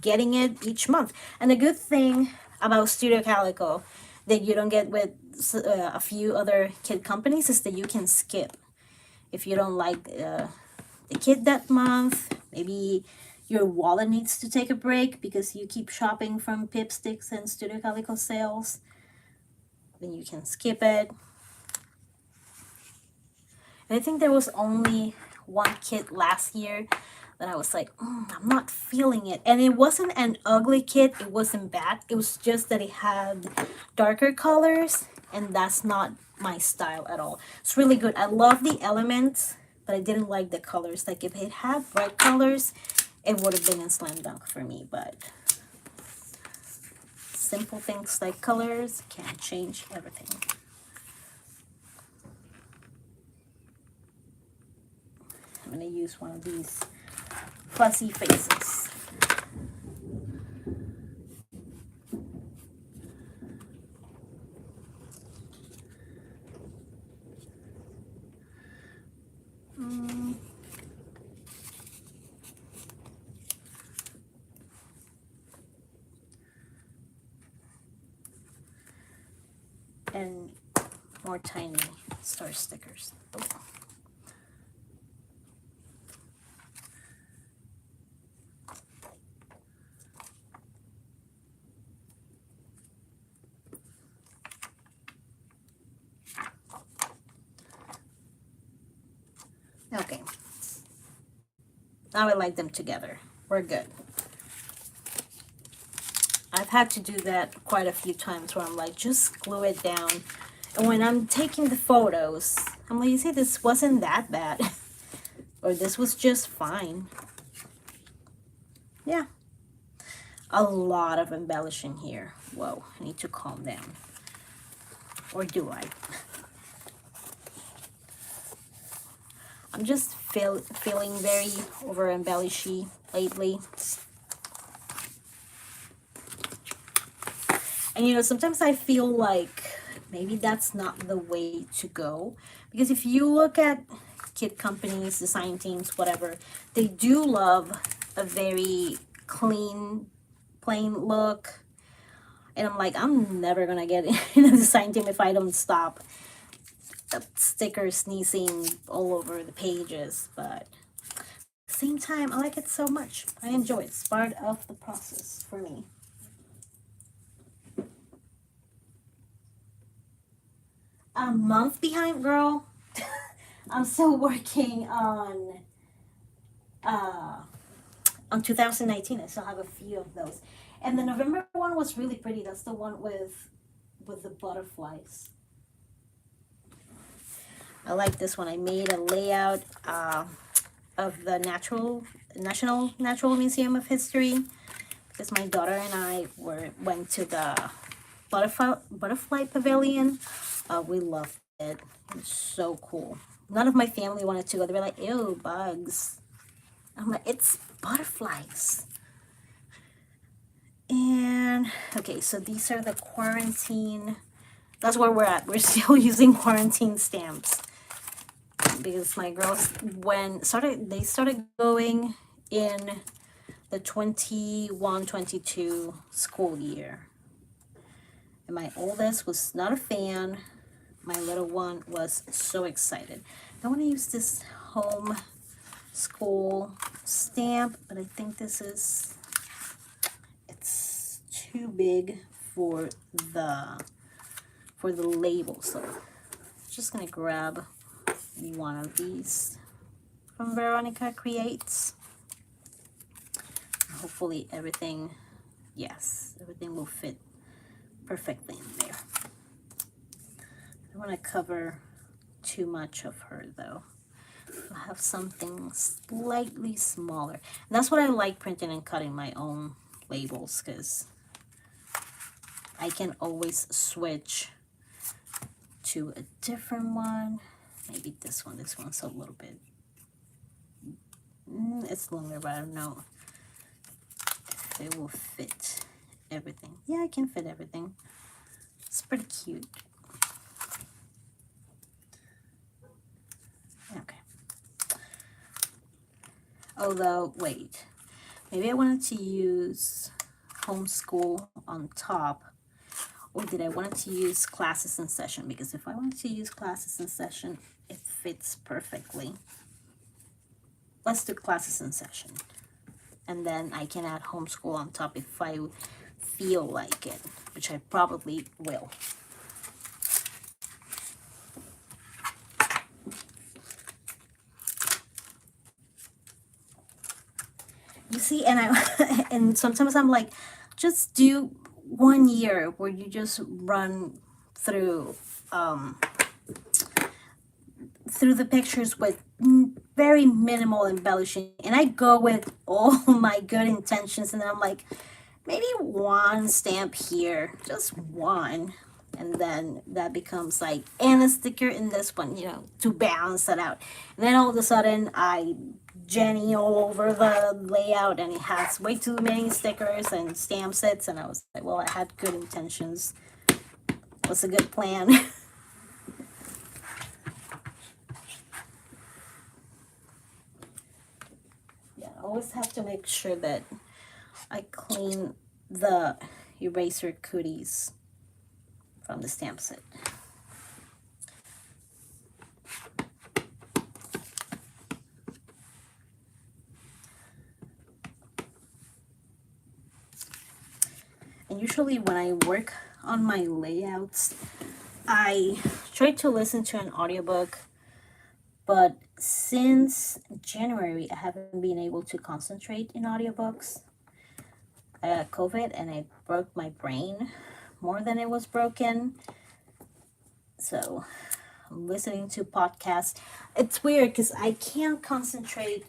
getting it each month. And the good thing about Studio Calico that you don't get with a few other kit companies is that you can skip. If you don't like the kit that month, maybe your wallet needs to take a break because you keep shopping from Pipsticks and Studio Calico sales, then you can skip it. And I think there was only one kit last year that I was like, I'm not feeling it. And it wasn't an ugly kit. It wasn't bad. It was just that it had darker colors, and that's not my style at all. It's really good. I love the elements, but I didn't like the colors. Like if it had bright colors, it would have been a slam dunk for me. But simple things like colors can change everything. I'm going to use one of these fussy faces. And more tiny star stickers. Oh. Okay. Now I like them together. We're good. I've had to do that quite a few times where I'm like, just glue it down. And when I'm taking the photos, I'm like, you see, this wasn't that bad. Or this was just fine. Yeah. A lot of embellishing here. Whoa, I need to calm down. Or do I? I'm just feeling very over embellishy lately. And sometimes I feel like maybe that's not the way to go. Because if you look at kit companies, design teams, whatever, they do love a very clean, plain look. And I'm like, I'm never gonna get in a design team if I don't stop stickers sneezing all over the pages. But at the same time, I like it so much. I enjoy it. It's part of the process for me. A month behind, girl. I'm still working on 2019. I still have a few of those. And the November one was really pretty. That's the one with the butterflies. I like this one. I made a layout of the National Natural Museum of History because my daughter and I went to the butterfly pavilion. We loved it. It's so cool. None of my family wanted to go. They were like, ew, bugs. I'm like, it's butterflies. And okay, so these are the quarantine. That's where we're at. We're still using quarantine stamps because my girls they started going in the 21-22 school year. And my oldest was not a fan. My little one was so excited. I want to use this home school stamp, but I think it's too big for the label. So I'm just gonna grab one of these from Veronica Creates. Hopefully everything will fit perfectly in there. I don't want to cover too much of her though. I'll have something slightly smaller. And that's what I like, printing and cutting my own labels, because I can always switch to a different one. Maybe this one. This one's a little bit, it's longer, but I don't know if it will fit everything. Yeah, I can fit everything. It's pretty cute. Okay. Although, wait, maybe I wanted to use homeschool on top, or did I want to use classes in session? Because if I wanted to use classes in session, it fits perfectly. Let's do classes in session. And then I can add homeschool on top if I feel like it, which I probably will. You see, and and sometimes I'm like, just do 1 year where you just run through the pictures with very minimal embellishing, and I go with all my good intentions, and then I'm like, maybe one stamp here, just one, and then that becomes like, and a sticker in this one, to balance it out. And then all of a sudden I Jenny all over the layout, and it has way too many stickers and stamp sets, and I was like, well, I had good intentions. It was a good plan. Yeah, I always have to make sure that I clean the eraser cooties from the stamp set. And usually when I work on my layouts, I try to listen to an audiobook, but since January, I haven't been able to concentrate in audiobooks. I got COVID and it broke my brain more than it was broken. So I'm listening to podcasts. It's weird because I can't concentrate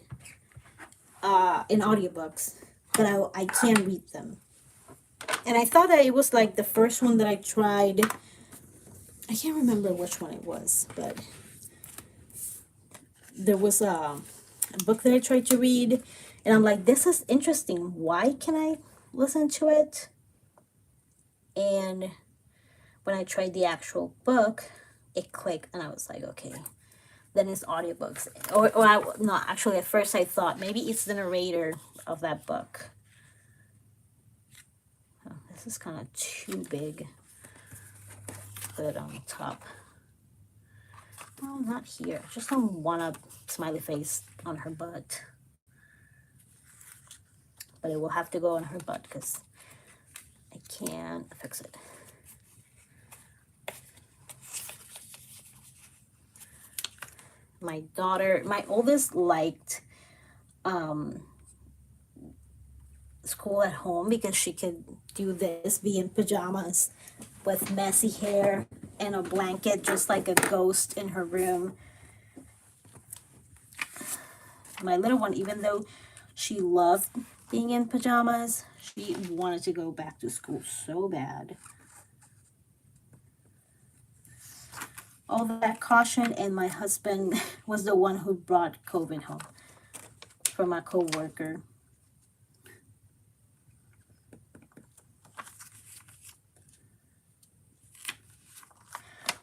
in audiobooks, but I can read them. And I thought that it was like the first one that I tried. I can't remember which one it was, but there was a book that I tried to read, and I'm like, this is interesting. Why can I listen to it? And when I tried the actual book, it clicked, and I was like, okay, then it's audiobooks. No, actually, at first I thought maybe it's the narrator of that book. This is kind of too big. Put it on top. Oh, not here. Just don't want a smiley face on her butt. But it will have to go on her butt because I can't fix it. My daughter, my oldest liked school at home because she could do this, be in pajamas with messy hair and a blanket, just like a ghost in her room. My little one, even though she loved being in pajamas, she wanted to go back to school so bad. All that caution, and my husband was the one who brought COVID home from a co-worker.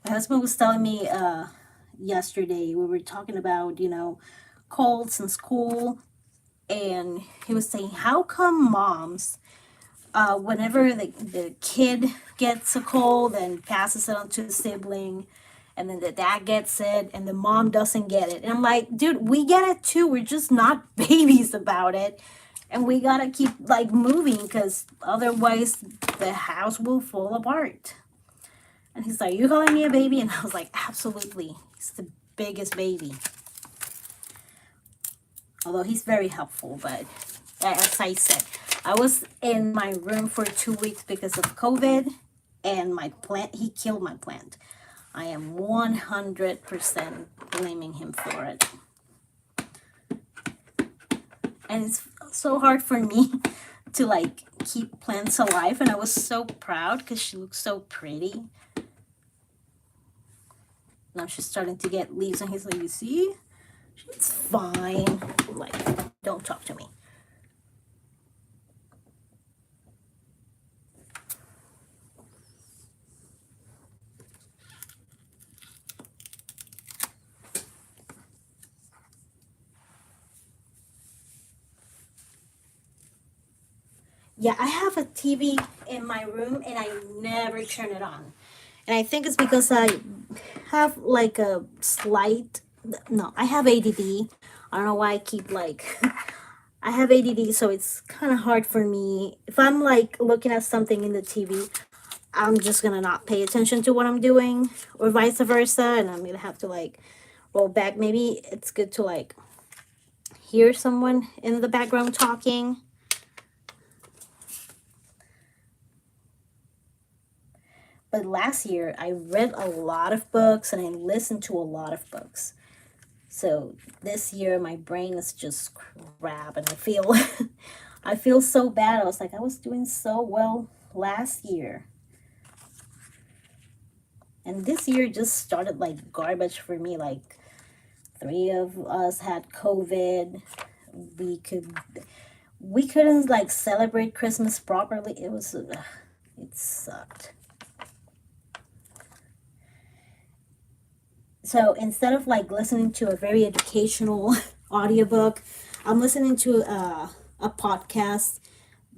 My husband was telling me yesterday, we were talking about, colds in school, and he was saying, how come moms, whenever the kid gets a cold and passes it on to the sibling, and then the dad gets it and the mom doesn't get it? And I'm like, dude, we get it too. We're just not babies about it. And we gotta keep like moving because otherwise the house will fall apart. And he's like, you calling me a baby? And I was like, absolutely. He's the biggest baby. Although he's very helpful, but as I said, I was in my room for 2 weeks because of COVID, and my plant, he killed my plant. I am 100% blaming him for it. And it's so hard for me to like keep plants alive, and I was so proud because she looks so pretty. Now she's starting to get leaves, and he's like, you see? She's fine. I'm like, don't talk to me. Yeah, I have a TV in my room and I never turn it on. And I think it's because I have like a slight, no, I have ADD. I don't know why I keep like, I have ADD, so it's kind of hard for me. If I'm like looking at something in the TV, I'm just gonna not pay attention to what I'm doing, or vice versa, and I'm gonna have to like roll back. Maybe it's good to like hear someone in the background talking. But last year, I read a lot of books and I listened to a lot of books. So this year, my brain is just crap, and I feel, I feel so bad. I was like, I was doing so well last year. And this year just started like garbage for me. Like 3 of us had COVID. We couldn't like celebrate Christmas properly. It was, it sucked. So instead of like listening to a very educational audiobook, I'm listening to a podcast,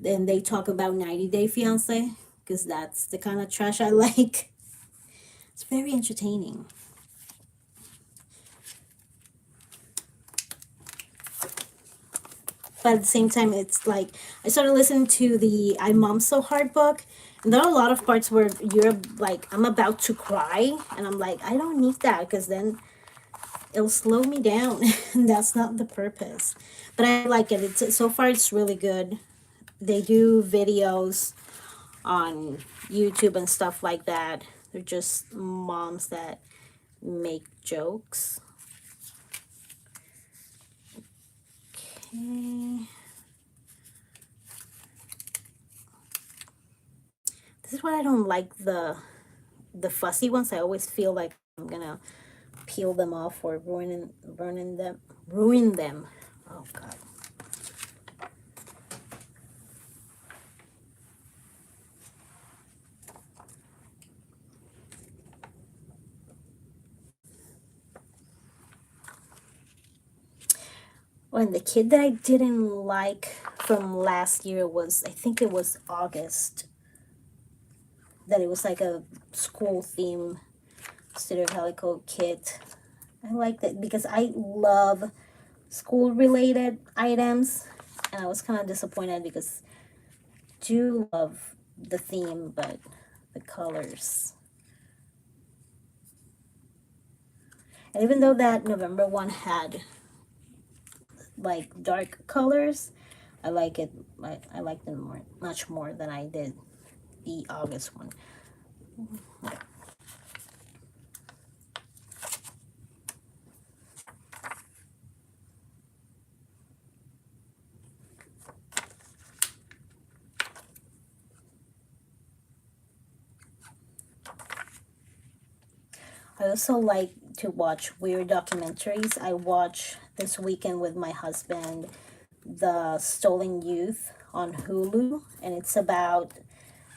and they talk about 90 Day Fiance because that's the kind of trash I like. It's very entertaining. But at the same time, it's like I started listening to the I Mom So Hard book, and there are a lot of parts where you're like, I'm about to cry, and I'm like, I don't need that because then it'll slow me down, and that's not the purpose. But I like it. It's so far it's really good. They do videos on YouTube and stuff like that. They're just moms that make jokes. Okay. This is why I don't like the fussy ones. I always feel like I'm gonna peel them off or ruin them. Oh God. When the kid that I didn't like from last year was, I think it was August. that it was like a school theme Studio Calico kit. I liked it because I love school related items, and I was kind of disappointed because I do love the theme, but the colors. And even though that November one had like dark colors, I like it. I like them much more than I did the August one. I also like to watch weird documentaries. I watched this weekend with my husband The Stolen Youth on Hulu, and it's about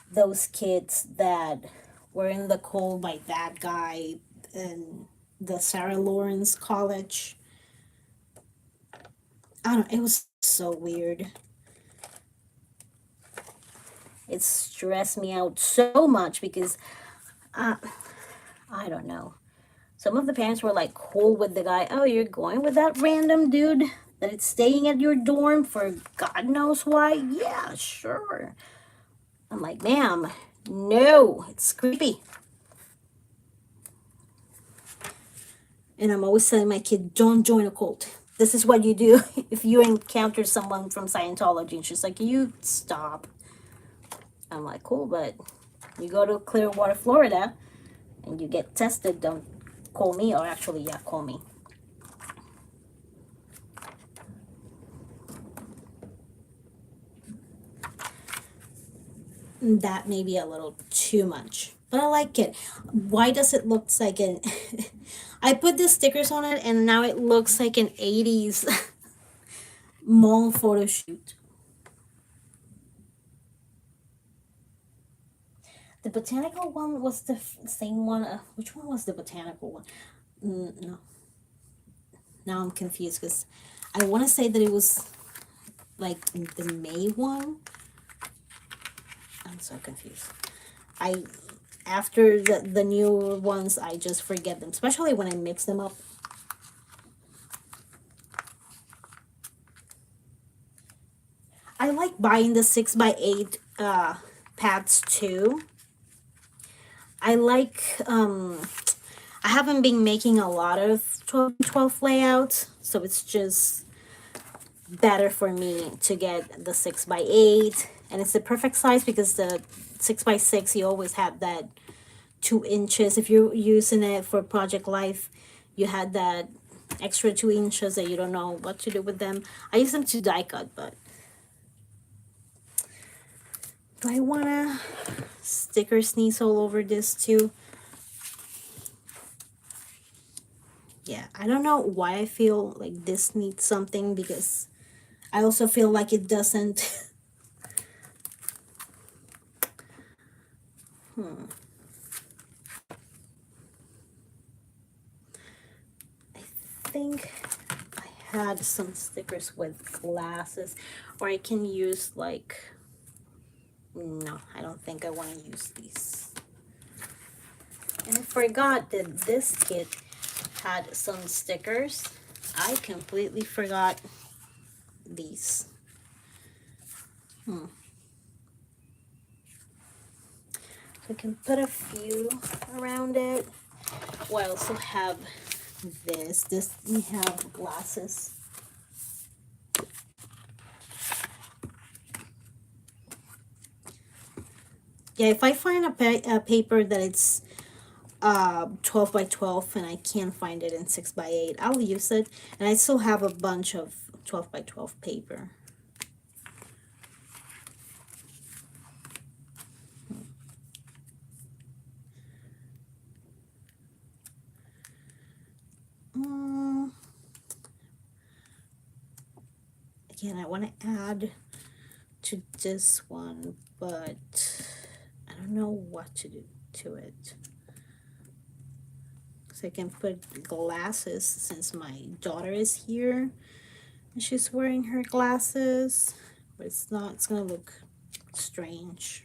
those kids that were in the cold by that guy in the Sarah Lawrence College. I don't know, it was so weird. It stressed me out so much because I don't know. Some of the parents were like cool with the guy. Oh, you're going with that random dude that it's staying at your dorm for God knows why? Yeah, sure. I'm like, ma'am, no, it's creepy. And I'm always telling my kid, don't join a cult. This is what you do if you encounter someone from Scientology. And she's like, you stop. I'm like, cool, but you go to Clearwater, Florida, and you get tested, don't call me, or actually, yeah, call me. That may be a little too much, but I like it. Why does it look like an I put the stickers on it and now it looks like an 80s mall photo shoot. The botanical one was the same one. Which one was the botanical one? No, now I'm confused because I want to say that it was like the May one. I'm so confused. I After the newer ones, I just forget them, especially when I mix them up. I like buying the 6x8 pads too. I like I haven't been making a lot of 12 layouts, so it's just better for me to get the 6x8, and it's the perfect size because the 6x6 you always have that 2 inches. If you're using it for Project Life, you had that extra 2 inches that you don't know what to do with them. I use them to die cut, but do I wanna sticker sneeze all over this too? Yeah, I don't know why I feel like this needs something, because I also feel like it doesn't. I think I had some stickers with glasses, or I can use like, no, I don't think I want to use these. And I forgot that this kit had some stickers. I completely forgot these. So I can put a few around it. Oh, I also have this. We have glasses. Yeah, if I find a paper that it's 12 by 12 and I can't find it in 6x8, I'll use it. And I still have a bunch of 12 by 12 paper. Again, I want to add to this one, but I don't know what to do to it. So I can put glasses since my daughter is here and she's wearing her glasses, but it's not, it's gonna look strange.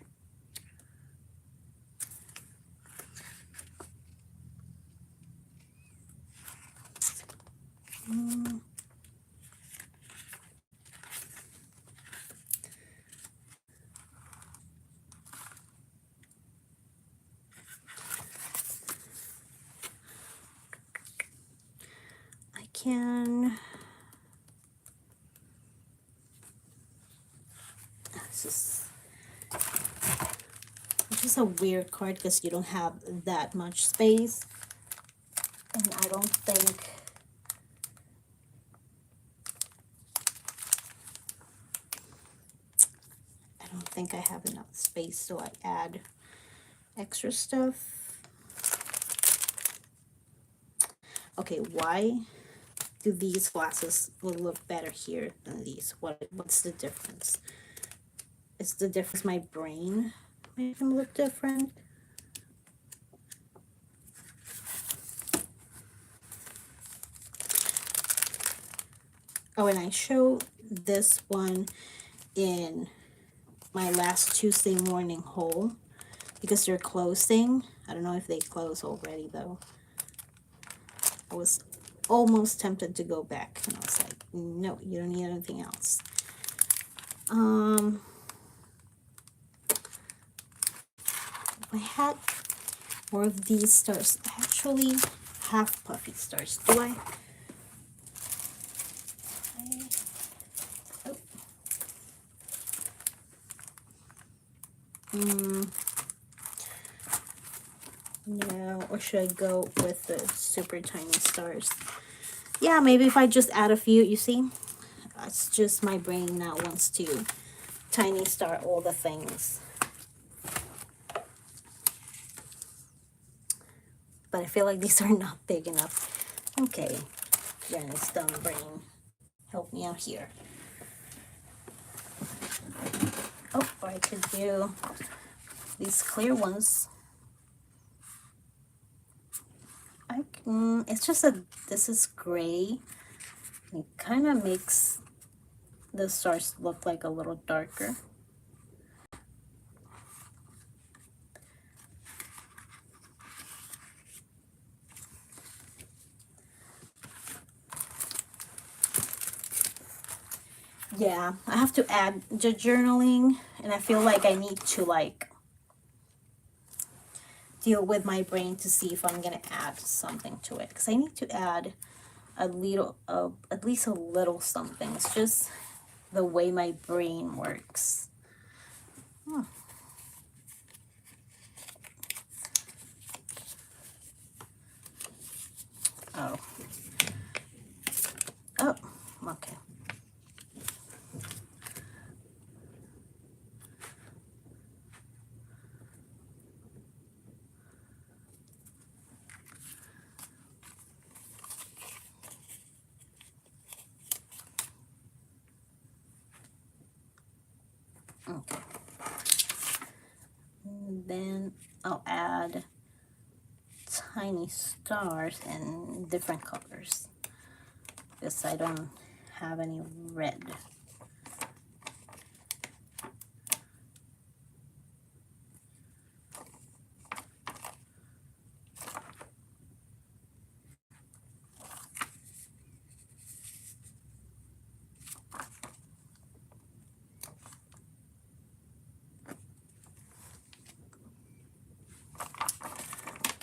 can, this is a weird card because you don't have that much space, and I don't think I have enough space, so I add extra stuff. Okay, why do these glasses look better here than these? What's the difference? Is the difference my brain make them look different? Oh, and I show this one in my last Tuesday morning haul because they're closing. I don't know if they close already though. I was almost tempted to go back, and I was like, no, you don't need anything else. I had more of these stars. I actually have puffy stars. Do I? No, or should I go with the super tiny stars? Yeah, maybe if I just add a few, you see? It's just my brain now wants to tiny star all the things. But I feel like these are not big enough. Okay, Janice, dumb brain, help me out here. Oh, or I could do these clear ones. It's just that this is gray. It kind of makes the stars look like a little darker. Yeah, I have to add the journaling, and I feel like I need to like deal with my brain to see if I'm gonna add something to it, because I need to add a little, at least a little something. It's just the way my brain works. Oh. Oh, okay. Okay. And then I'll add tiny stars in different colors because I don't have any red.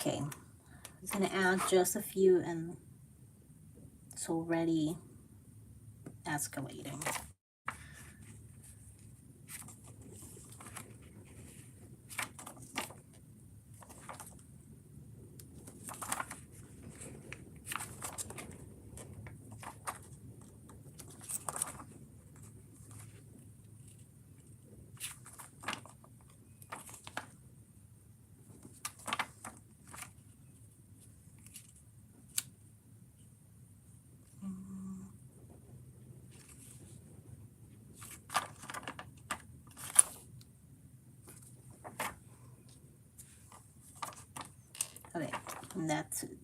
Okay, I'm gonna add just a few, and it's already escalating. Okay, and that's it.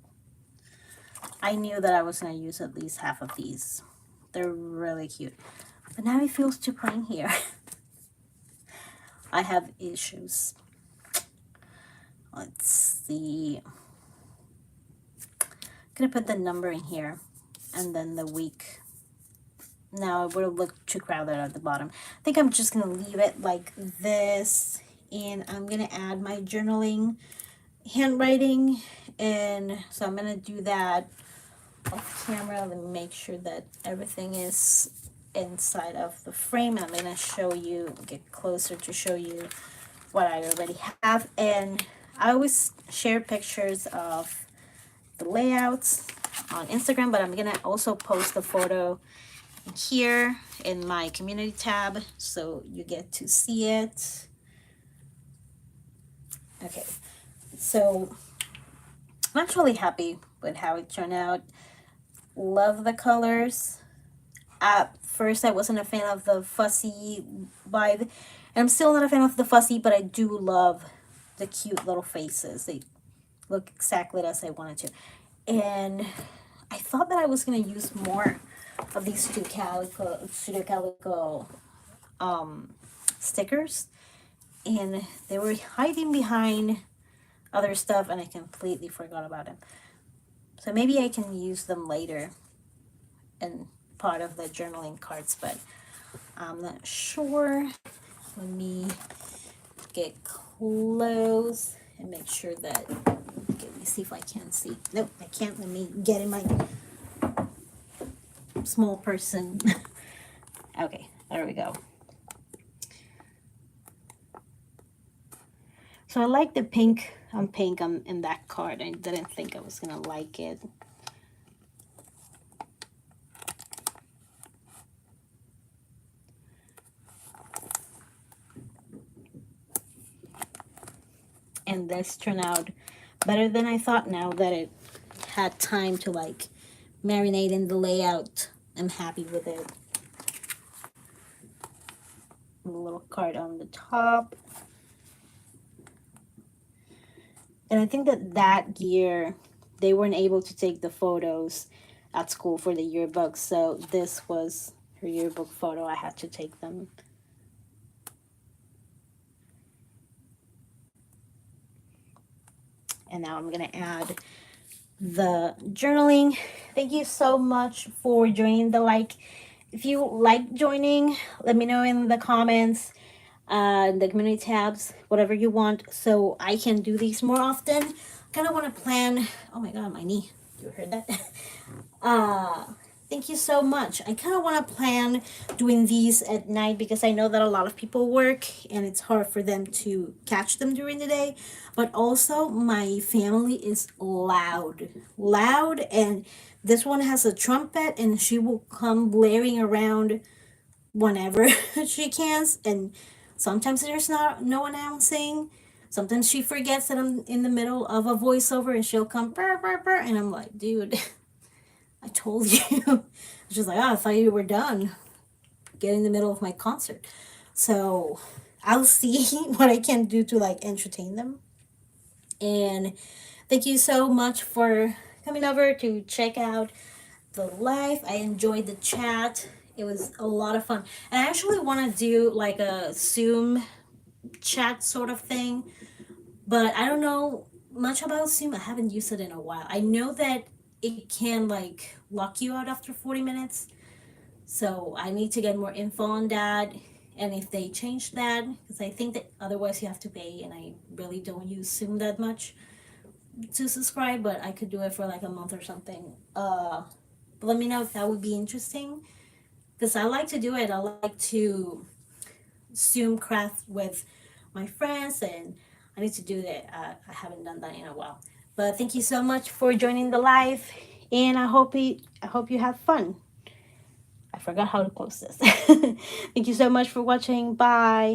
I knew that I was going to use at least half of these. They're really cute. But now it feels too plain here. I have issues. Let's see. I'm going to put the number in here and then the week. Now it would have looked too crowded at the bottom. I think I'm just going to leave it like this. And I'm going to add my journaling handwriting, and so I'm gonna do that off camera. Let me make sure that everything is inside of the frame. I'm gonna show you, get closer to show you what I already have. And I always share pictures of the layouts on Instagram, but I'm gonna also post a photo here in my community tab so you get to see it. Okay, so I'm actually happy with how it turned out. Love the colors. At first I wasn't a fan of the fussy vibe, and I'm still not a fan of the fussy, but I do love the cute little faces. They look exactly as I wanted to. And I thought that I was going to use more of these two Studio Calico stickers, and they were hiding behind other stuff, and I completely forgot about them. So maybe I can use them later in part of the journaling cards, but I'm not sure. Let me get close and make sure that, okay, let me see if I can see. Nope, I can't. Let me get in my small person. Okay, there we go. So I like the pink on pink in that card. I didn't think I was gonna like it. And this turned out better than I thought. Now that it had time to like marinate in the layout, I'm happy with it. A little card on the top. And I think that year they weren't able to take the photos at school for the yearbook, so this was her yearbook photo. I had to take them. And now I'm gonna add the journaling. Thank you so much for joining the like. If you like joining, let me know in the comments, the community tabs, whatever you want, so I can do these more often. Kind of want to plan. Oh my god, my knee. You heard that? Thank you so much. I kind of want to plan doing these at night because I know that a lot of people work and it's hard for them to catch them during the day. But also, my family is loud, and this one has a trumpet, and she will come blaring around whenever she can. And sometimes there's no announcing. Sometimes she forgets that I'm in the middle of a voiceover, and she'll come burr, burr, burr, and I'm like, dude, I told you. She's like, oh, I thought you were done. Get in the middle of my concert. So I'll see what I can do to like entertain them. And thank you so much for coming over to check out the live. I enjoyed the chat. It was a lot of fun. And I actually want to do like a Zoom chat sort of thing, but I don't know much about Zoom. I haven't used it in a while. I know that it can like lock you out after 40 minutes. So I need to get more info on that. And if they change that, because I think that otherwise you have to pay, and I really don't use Zoom that much to subscribe, but I could do it for like a month or something. But let me know if that would be interesting, because I like to do it. I like to Zoom craft with my friends, and I need to do that. I haven't done that in a while. But thank you so much for joining the live, and I hope you have fun. I forgot how to close this. Thank you so much for watching. Bye.